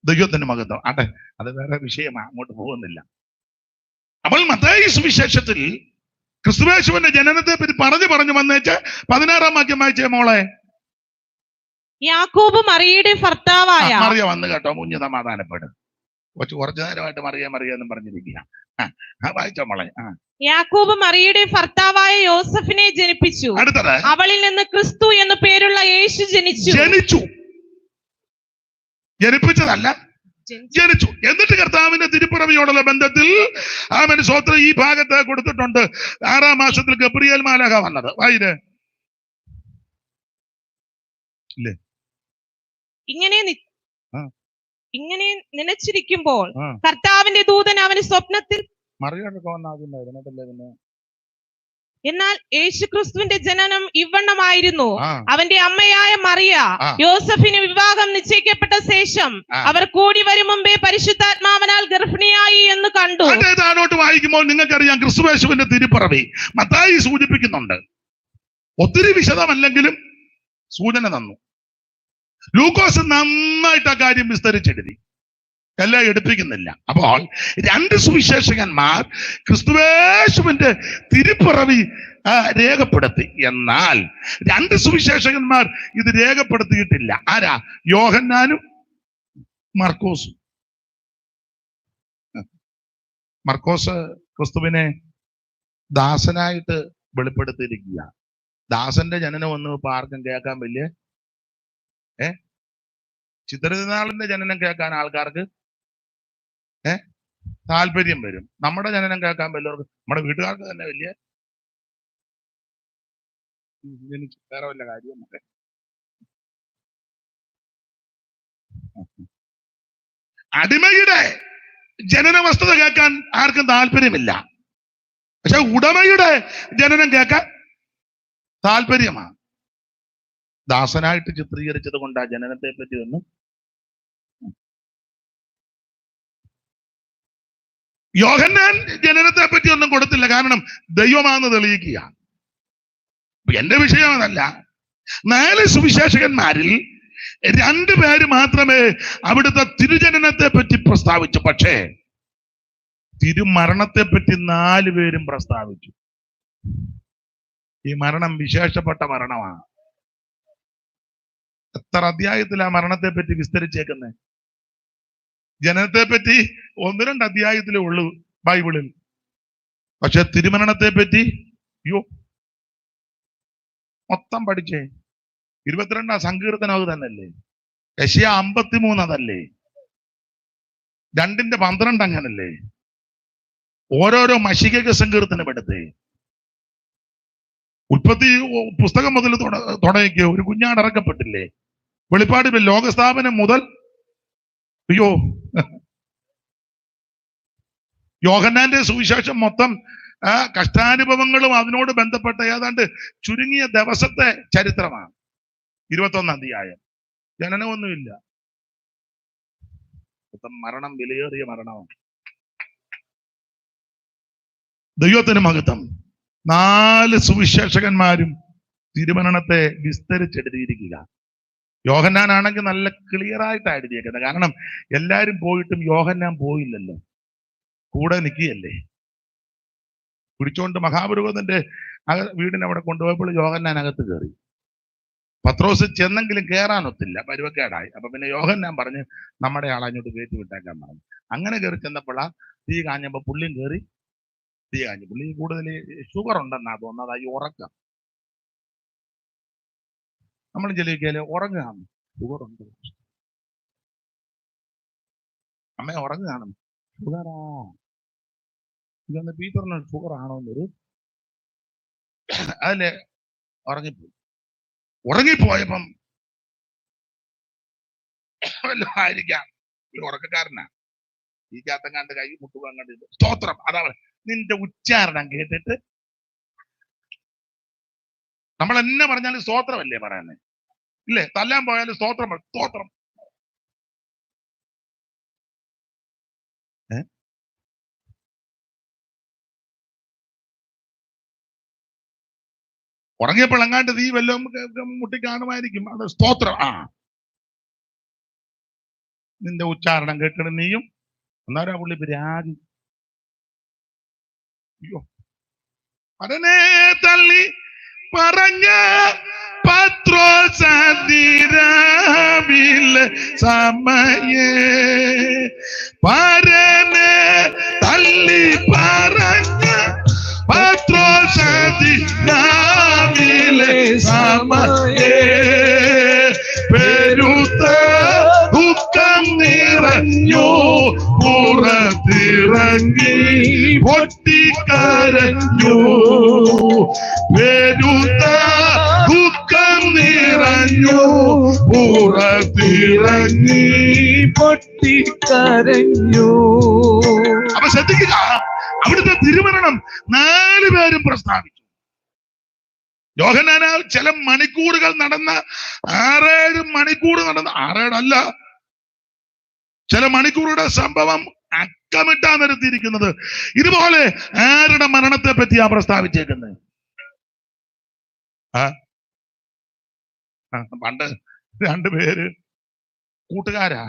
ദൈവത്തിന്റെ മഹത്വം. അതെ, അത് വേറെ വിഷയമാണ്, അങ്ങോട്ട് പോകുന്നില്ല. അപ്പോൾ മത്തായി സുവിശേഷത്തിൽ ക്രിസ്തുയേശുവിന്റെ ജനനത്തെ പറ്റി പറഞ്ഞു വന്നേച്ച് 16-ാം വാക്യം വായിച്ചേ മോളെ. യാക്കോബ് മറിയയുടെ ഭർത്താവായ. മറിയ വന്നു കേട്ടോ, കുഞ്ഞ് സമാധാനപ്പെടും. കുറച്ചു നേരമായിട്ട് മറിയെന്നും പറഞ്ഞിരിക്കുക. വായിച്ചോ മോളെ. യാക്കോബ് മറിയയുടെ ഭർത്താവായ യോസഫിനെ ജനിപ്പിച്ചു. അടുത്തത്, അവളിൽ നിന്ന് ക്രിസ്തു എന്നു പേരുള്ള യേശു ജനിച്ചു. ജനിപ്പിച്ചതല്ല, ജനിച്ചു. എന്നിട്ട് കർത്താവിന്റെ തിരുപ്പിറവിയോടുള്ള ബന്ധത്തിൽ ആമേൻ സ്തോത്രം ഈ ഭാഗത്ത് കൊടുത്തിട്ടുണ്ട്. 6-ാം മാസത്തിൽ ഗബ്രിയേൽ മാലാഖ വന്നത്. വായിര്. ഇല്ലേ? ഇങ്ങനെ നനച്ചിരിക്കുമ്പോൾ കർത്താവിന്റെ ദൂതൻ അവന് സ്വപ്നത്തിൽ. എന്നാൽ യേശുക്രിസ്തുവിന്റെ ജനനം ഇവണ്ണമായിരുന്നു. അവന്റെ അമ്മയായ മറിയ യോസഫിന് വിവാഹം നിശ്ചയിക്കപ്പെട്ട ശേഷം അവർ കൂടി വരും മുമ്പേ പരിശുദ്ധാത്മാവിനാൽ ഗർഭിണിയായി എന്ന് കണ്ടു. താഴോട്ട് വായിക്കുമ്പോൾ നിങ്ങൾക്കറിയാം ക്രിസ്തുയേശുവിന്റെ തിരുപ്പിറവി മത്തായി സൂചിപ്പിക്കുന്നുണ്ട്. ഒത്തിരി വിശദമല്ലെങ്കിലും സൂചന തന്നു. ലൂക്കോസ് നന്നായിട്ട് ആ കാര്യം വിസ്തരിച്ചെഴുതി, എല്ലാം എടുപ്പിക്കുന്നില്ല. അപ്പോൾ 2 സുവിശേഷകന്മാർ ക്രിസ്തുയേശുവിന്റെ തിരുപ്പിറവി രേഖപ്പെടുത്തി. എന്നാൽ 2 സുവിശേഷകന്മാർ ഇത് രേഖപ്പെടുത്തിയിട്ടില്ല. ആരാ? യോഹന്നാനും മർക്കോസും. മർക്കോസ് ക്രിസ്തുവിനെ ദാസനായിട്ട് വെളിപ്പെടുത്തിയിരിക്കുക. ദാസന്റെ ജനനം ഒന്നും ഇപ്പൊ ആർക്കും കേൾക്കാൻ വലിയ ചിത്രനാളിന്റെ ജനനം കേൾക്കാൻ ആൾക്കാർക്ക് താല്പര്യം വരും. നമ്മുടെ ജനനം കേൾക്കാൻ വല്ലവർക്ക്, നമ്മുടെ വീട്ടുകാർക്ക് തന്നെ വലിയ വേറെ വല്ല കാര്യമൊക്കെ. അടിമയുടെ ജനന വസ്തുത കേൾക്കാൻ ആർക്കും താല്പര്യമില്ല. പക്ഷെ ഉടമയുടെ ജനനം കേൾക്കാൻ താല്പര്യമാണ്. ദാസനായിട്ട് ചിത്രീകരിച്ചത് കൊണ്ട് ആ ജനനത്തെ പറ്റി ഒന്നും യോഹന്നാൻ ജനനത്തെ പറ്റി ഒന്നും കൊടുത്തില്ല. കാരണം ദൈവമാണെന്ന് തെളിയിക്കുക. എന്റെ വിഷയം അതല്ല. 4 സുവിശേഷകന്മാരിൽ രണ്ടുപേര് മാത്രമേ അവിടുത്തെ തിരുജനനത്തെ പറ്റി പ്രസ്താവിച്ചു. പക്ഷേ തിരുമരണത്തെ പറ്റി 4 പേരും പ്രസ്താവിച്ചു. ഈ മരണം വിശേഷപ്പെട്ട മരണമാണ്. എത്ര അധ്യായത്തിൽ ആ മരണത്തെ പറ്റി വിസ്തരിച്ചേക്കുന്നത്? ജനനത്തെ പറ്റി 1-2 അധ്യായത്തിലേ ഉള്ളൂ ബൈബിളിൽ. പക്ഷെ തിരുമരണത്തെ പറ്റി മൊത്തം പഠിച്ചേ. 22 സങ്കീർത്തനം അത് തന്നെയല്ലേ? യെശയ്യാ 53 അതല്ലേ? 2:12 അങ്ങനല്ലേ? ഓരോരോ മശിക സങ്കീർത്തനം എടുത്തേ. ഉൽപ്പത്തി പുസ്തകം മുതൽ തുടങ്ങിക്ക് ഒരു കുഞ്ഞാട് ഇറക്കപ്പെട്ടില്ലേ? വെളിപ്പാട് ലോകസ്ഥാപനം മുതൽ യോഹന്നാന്റെ സുവിശേഷം മൊത്തം കഷ്ടാനുഭവങ്ങളും അതിനോട് ബന്ധപ്പെട്ട ഏതാണ്ട് ചുരുങ്ങിയ ദിവസത്തെ ചരിത്രമാണ്. 21 അധ്യായം. ജനനമൊന്നുമില്ല. മരണം വിലയേറിയ മരണമാണ്. ദൈവത്തിന് മഹത്വം. 4 സുവിശേഷകന്മാരും തിരുമരണത്തെ വിസ്തരിച്ചെഴുതിയിരിക്കുക. യോഹന്നാനാണെങ്കിൽ നല്ല ക്ലിയർ ആയിട്ടാണ് എഴുതിയേക്കുന്നത്. കാരണം എല്ലാരും പോയിട്ടും യോഹന്നാൻ പോയില്ലല്ലോ, കൂടെ നിൽക്കുകയല്ലേ. പിടിച്ചോണ്ട് മഹാപുരോഹിതന്റെ വീടിന് അവിടെ കൊണ്ടുപോയപ്പോൾ യോഹന്നാൻ അകത്ത് കയറി. പത്രോസ് ചെന്നെങ്കിലും കയറാനൊത്തില്ല, പരുവക്കേടായി. അപ്പൊ പിന്നെ യോഹന്നാൻ പറഞ്ഞ് നമ്മുടെ ആളെ അങ്ങോട്ട് കയറ്റി വിട്ടേക്കാൻ പറഞ്ഞു. അങ്ങനെ കയറി ചെന്നപ്പോഴാ തീ കാഞ്ഞപ്പോ പുള്ളിയും കയറി തീ കാഞ്ഞു. പുള്ളി കൂടുതൽ ഷുഗർ ഉണ്ടെന്നാ തോന്നുന്നത്. ഈ ഉറക്കം നമ്മൾ ചെല്ലിക്കാല് ഉറങ്ങുകയാണ്. ഷുഗർ ഉണ്ട്, അമ്മ ഉറങ്ങുകയാണ്. ഷുഗറാ ഇതൊന്ന് പീറ്ററിന് ഷുഗർ ആണോ എന്നൊരു അതില് ഉറങ്ങിപ്പോയപ്പം ആയിരിക്കാം ഈ ഉറക്കക്കാരനാ. ഈ കാത്തങ്ങാണ്ട് കൈ മുട്ടുക കണ്ടിട്ട് സ്തോത്രം. അതാണ് നിന്റെ ഉച്ചാരണം കേട്ടിട്ട് നമ്മൾ എന്നെ പറഞ്ഞാലും സ്തോത്രമല്ലേ പറയാനേ? ഇല്ലേ? തല്ലാൻ പോയാലും സ്തോത്രം സ്തോത്രം. ഉറങ്ങിയപ്പോൾ എങ്ങാണ്ട് തീ വല്ലതും മുട്ടി കാണുമായിരിക്കും. അത് സ്തോത്രം. നിന്റെ ഉച്ചാരണം കേട്ടിട്ട് നീയും എന്നാലും പുള്ളി രാഗി. അയ്യോ, അതിനെ തള്ളി പറഞ്ഞ പത്രോസതിരാവിലെ സമയേ പരനെ തള്ളി പറഞ്ഞ പത്രോസതിരാവിലെ സമയേ പെരുത്ത ദുഃഖം നിറഞ്ഞു പുറത്തിറങ്ങി പൊട്ടിക്കരഞ്ഞു. പെരുത്ത ദുഃഖം നിറഞ്ഞു പുറത്തിറങ്ങി പൊട്ടിക്കരഞ്ഞു. അപ്പൊ ശ്രദ്ധിക്കുക, അവിടുത്തെ തിരുമരണം 4 പേരും പ്രസ്താവിച്ചു. യോഹന്നാൻ ചില മണിക്കൂറുകൾ നടന്ന 6-7 മണിക്കൂർ നടന്ന 6-7 അല്ല, ചില മണിക്കൂറുടെ സംഭവം അക്കമിട്ടാ നിരത്തിയിരിക്കുന്നത്. ഇതുപോലെ ആരുടെ മരണത്തെ പറ്റിയാ പ്രസ്താവിച്ചേക്കുന്നത്? പണ്ട് 2 പേര് കൂട്ടുകാരാ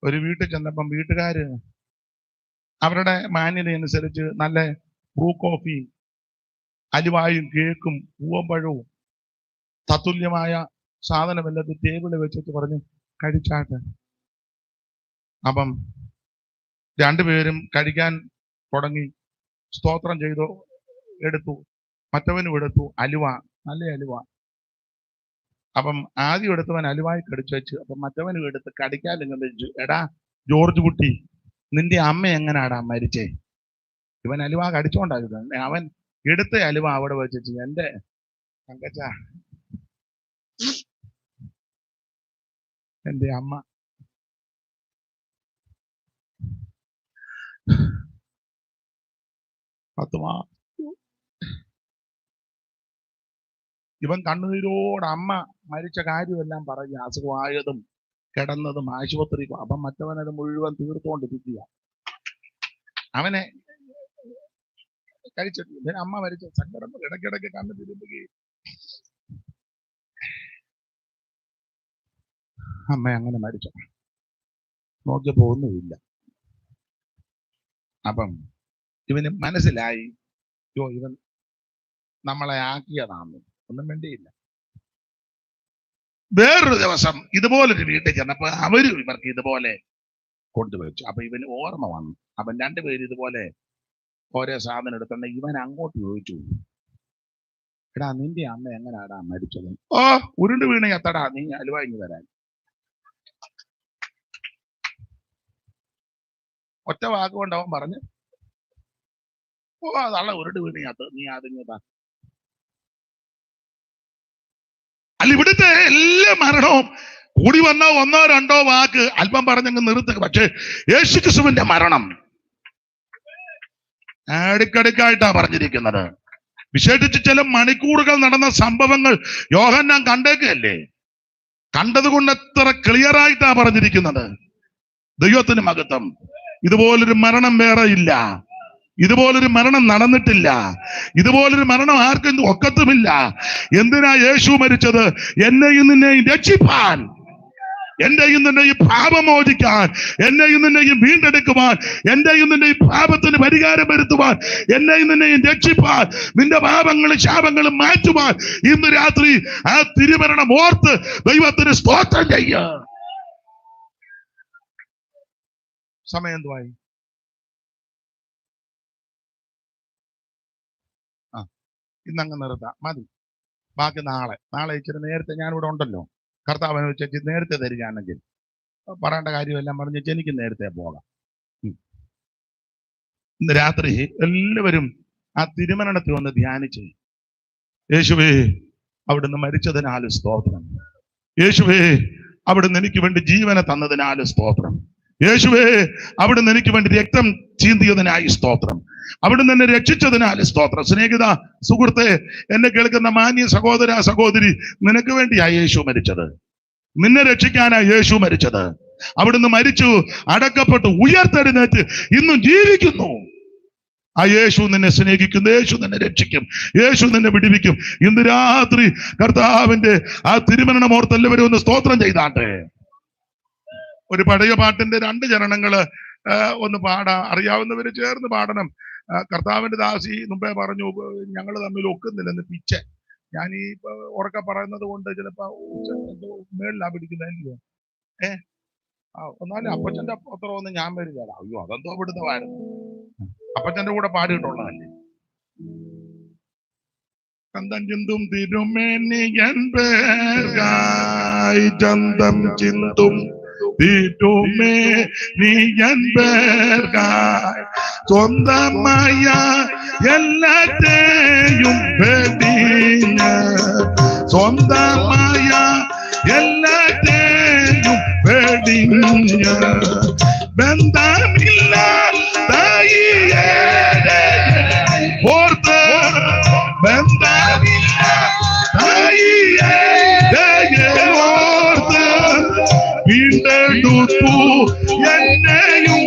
ഒരു വീട്ടിൽ ചെന്നപ്പം വീട്ടുകാര് അവരുടെ മാന്യത അനുസരിച്ച് നല്ല ബ്രൂ കോഫിയും അലുവായും കേക്കും പൂവമ്പഴവും തത്തുല്യമായ സാധനമെല്ലാം ടേബിളിൽ വെച്ചിട്ട് പറഞ്ഞ് കഴിച്ചാട്ട്. അപ്പം 2 പേരും കഴിക്കാൻ തുടങ്ങി. സ്തോത്രം ചെയ്തു എടുത്തു. മറ്റവനും എടുത്തു അലുവ, നല്ല അലുവ. അപ്പം ആദ്യം എടുത്തവൻ അലുവായി കടിച്ചു വെച്ച്. അപ്പം മറ്റവനും എടുത്ത് കടിക്കാൻ ഇങ്ങനെ വെച്ചു. എടാ ജോർജ് കുട്ടി, നിന്റെ അമ്മ എങ്ങനാടാ മരിച്ചേ? ഇവൻ അലുവ കടിച്ചോണ്ടായിരുന്നു. അവൻ എടുത്ത അലുവ അവിടെ വെച്ചിട്ട് എന്റെ തങ്കച്ച, എന്റെ അമ്മ ഇവൻ കണ്ണുനീരോട് അമ്മ മരിച്ച കാര്യമെല്ലാം പറഞ്ഞ് അസുഖമായതും കിടന്നതും ആശുപത്രി. അപ്പം മറ്റവനത് മുഴുവൻ തീർത്തുകൊണ്ടിരിക്കുക. അവനെ കഴിച്ചിട്ട് അമ്മ മരിച്ച സങ്കടം ഇടയ്ക്കിടയ്ക്ക് കണ്ണു തിരുമ്പുകയും അമ്മ അങ്ങനെ മരിച്ചു. നോക്കിയപ്പോ ഒന്നുമില്ല. അപ്പം ഇവന് മനസ്സിലായി, ഇവൻ നമ്മളെ ആക്കിയതാണെന്ന്. ഒന്നും വേണ്ടിയില്ല. വേറൊരു ദിവസം ഇതുപോലൊരു വീട്ടിൽ ചെന്നപ്പോ ഇവർക്ക് ഇതുപോലെ കൊണ്ടുവച്ചു. അപ്പൊ ഇവന് ഓർമ്മ വന്നു. അവൻ രണ്ടുപേരും ഇതുപോലെ ഓരോ സാധനം എടുത്തോണ്ട് ഇവൻ അങ്ങോട്ട് ചോദിച്ചു, എടാ നിന്റെ അമ്മ എങ്ങനെയാടാ മരിച്ചത്? ഉരുണ്ട് വീണ് എത്തടാ, നീ അലുവാങ്ങി വരാൻ. ഒറ്റ വാക്കുകൊണ്ട് അവൻ പറഞ്ഞു, അതള്ള ഉരുണ്ട് വീണ് നീ അതിങ്ങതാ. അല്ല, ഇവിടുത്തെ എല്ലാ മരണവും കൂടി വന്നോ ഒന്നോ രണ്ടോ വാക്ക് അല്പം പറഞ്ഞങ്ങ് നിർത്തുക. പക്ഷെ യേശുക്രിസ്തുവിന്റെ മരണം അടുക്കടുക്കായിട്ടാ പറഞ്ഞിരിക്കുന്നത്. വിശേഷിച്ച് ചില മണിക്കൂറുകൾ നടന്ന സംഭവങ്ങൾ യോഹന്നാൻ കണ്ടേക്കല്ലേ, കണ്ടതുകൊണ്ട് എത്ര ക്ലിയർ ആയിട്ടാ പറഞ്ഞിരിക്കുന്നത്. ദൈവത്തിന് മഹത്വം. ഇതുപോലൊരു മരണം വേറെ ഇല്ല. ഇതുപോലൊരു മരണം നടന്നിട്ടില്ല. ഇതുപോലൊരു മരണം ആർക്കും ഒക്കത്തുമില്ല. എന്തിനാ യേശു മരിച്ചത്? എന്നെയും നിന്നെയും രക്ഷിപ്പാൻ, എന്റെയും നിന്നെയും പാപം മോചിക്കാൻ, എന്നെയും നിന്നെയും വീണ്ടെടുക്കുവാൻ, എന്റെയും നിന്നെയും പാപത്തിന് പരിഹാരം വരുത്തുവാൻ, എന്നെയും നിന്നെയും രക്ഷിപ്പാൻ, നിന്റെ പാപങ്ങളും ശാപങ്ങളും മാറ്റുവാൻ ഇന്ന് രാത്രി ആ തിരുമരണം ഓർത്ത് ദൈവത്തിന് സ്തോത്രം ചെയ്യുക. സമയം എന്തുവായി? ഇന്നങ്ങ് നിർത്താം, മതി. ബാക്കി നാളെ ഇച്ചിരി നേരത്തെ ഞാനിവിടെ ഉണ്ടല്ലോ. കർത്താവിനെ വെച്ച് നേരത്തെ തരികയാണെങ്കിൽ പറയേണ്ട കാര്യമെല്ലാം പറഞ്ഞ് എനിക്ക് നേരത്തെ പോകാം. ഇന്ന് രാത്രി എല്ലാവരും ആ തിരുമരണത്തിൽ ഒന്ന് ധ്യാനിച്ച്, യേശുവേ അവിടുന്ന് മരിച്ചതിനാല് സ്തോത്രം, യേശുവേ അവിടുന്ന് എനിക്ക് വേണ്ടി ജീവനെ തന്നതിനാല് സ്തോത്രം, യേശുവേ അവിടുന്ന് എനിക്ക് വേണ്ടി രക്തം ചീന്തിയതിനായി സ്തോത്രം, അവിടുന്ന് എന്നെ രക്ഷിച്ചതിനാൽ സ്തോത്രം. സ്നേഹിത സുഹൃത്തെ, എന്നെ കേൾക്കുന്ന മാന്യ സഹോദര സഹോദരി, നിനക്ക് വേണ്ടിയാ യേശു മരിച്ചത്. നിന്നെ രക്ഷിക്കാനാ യേശു മരിച്ചത്. അവിടുന്ന് മരിച്ചു, അടക്കപ്പെട്ടു, ഉയർത്തെഴുന്നേറ്റ് ഇന്നും ജീവിക്കുന്നു. ആ യേശു നിന്നെ സ്നേഹിക്കുന്നു, യേശു നിന്നെ രക്ഷിക്കും, യേശു നിന്നെ വിടുവിക്കും. ഇന്ന് രാത്രി കർത്താവിന്റെ ആ തിരുമരണം ഓർത്ത് എല്ലാവരും ഒന്ന് സ്തോത്രം ചെയ്താട്ടെ. ഒരു പഴയ പാട്ടിന്റെ 2 ചരണങ്ങള് ഒന്ന് പാടാ. അറിയാവുന്നവര് ചേർന്ന് പാടണം. കർത്താവിന്റെ ദാസി മുമ്പേ പറഞ്ഞു, ഞങ്ങൾ തമ്മിൽ ഒക്കുന്നില്ലെന്ന്. പിച്ച് ഞാൻ ഈ ഉറക്കെ പറയുന്നത് കൊണ്ട് ചിലപ്പോ മേളിലാ പിടിക്കുന്നല്ലോ. എന്നാലും അപ്പച്ചന്റെ അത്രയൊന്നും ഞാൻ വരില്ല. അയ്യോ, അതെന്തോ അവിടുന്ന് വായിരുന്നു. അപ്പച്ചന്റെ കൂടെ പാടിയിട്ടുള്ളതല്ലേ. കന്തം ചിന്തും തിരുമേനിയൻ പേർക്കായി ചന്തം ചിന്തും തിരുമേനിയൻ പേർക്കായി സ്വന്തമായ എല്ലാത്തെയും വെടിഞ്ഞ്, സ്വന്തമായ എല്ലാത്തെയും വെടിഞ്ഞ് ബന്ധമില്ല ഓർത്ത്, ബന്ധമില്ല ഓർത്ത് വീണ്ടെടുത്തു എന്നെയും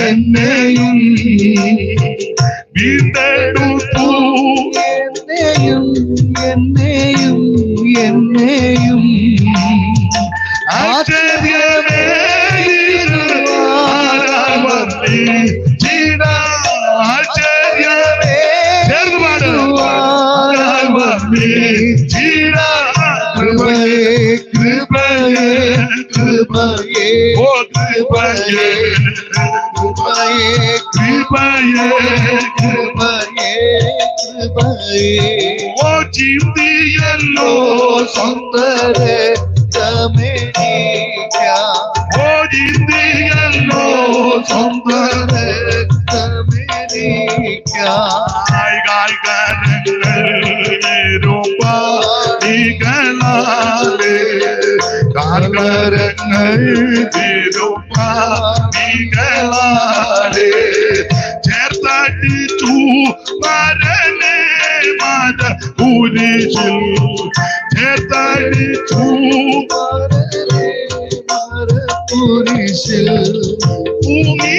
എന്നെയും വീണ്ടെടുത്തു എന്നെയും എന്നെയും ആശ്ചര്യമേ ആശ്ചര്യമേ ചേർന്ന് കൃപയേ കൃപയേ കൃപയേ ഓ കൃപയേ കൃപയേ കൃപയേ കൃപയേ കൃപയേ ഓ ചിന്തിയല്ലോ സ്വന്തരേ തമേനിക്കാം, ഓ ചിന്തിയല്ലോ സ്വന്തരേ തമേനിക്കാം. കാർമരങ്ങൾ തിരുപ്പാടികളാലെ ചേർത്തടിച്ചു മരനെ മര കുരിശിൽ, ചേർത്തടിച്ചു കുരിശിൽ ഭൂമി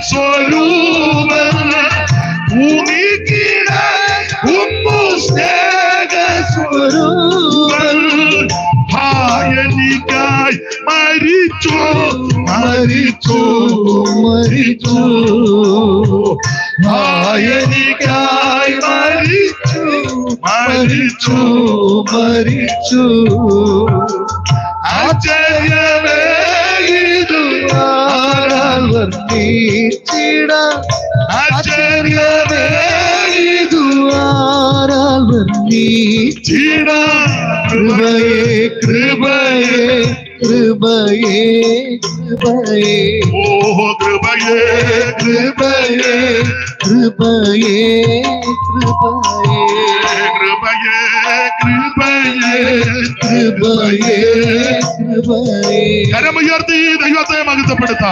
സ്വരൂപ ഭൂമി സ്നേഹ ഒരുവൻ എനിക്കായി മരിച്ചു മരിച്ചു മരിച്ചു എനിക്കായി മരിച്ചു മരിച്ചു മരിച്ചു ആശ്ചര്യമേ ഇത് ആരാൽ വർണ്ണിച്ചിടാം ആശ്ചര്യമേ ഇത് ആരാൽ വർണ്ണിച്ചിടാം കൃപയേ കൃപയേ കൃപയേ കൃപയേ ഓ കൃപയേ കൃപയേ കൃപയേ കൃപയേ കൃപയേ കൃപയേ കൃപയേ കൃപയേ കരമുയർത്തി ദൈവത്തെ മഹത്വപ്പെടുത്താം.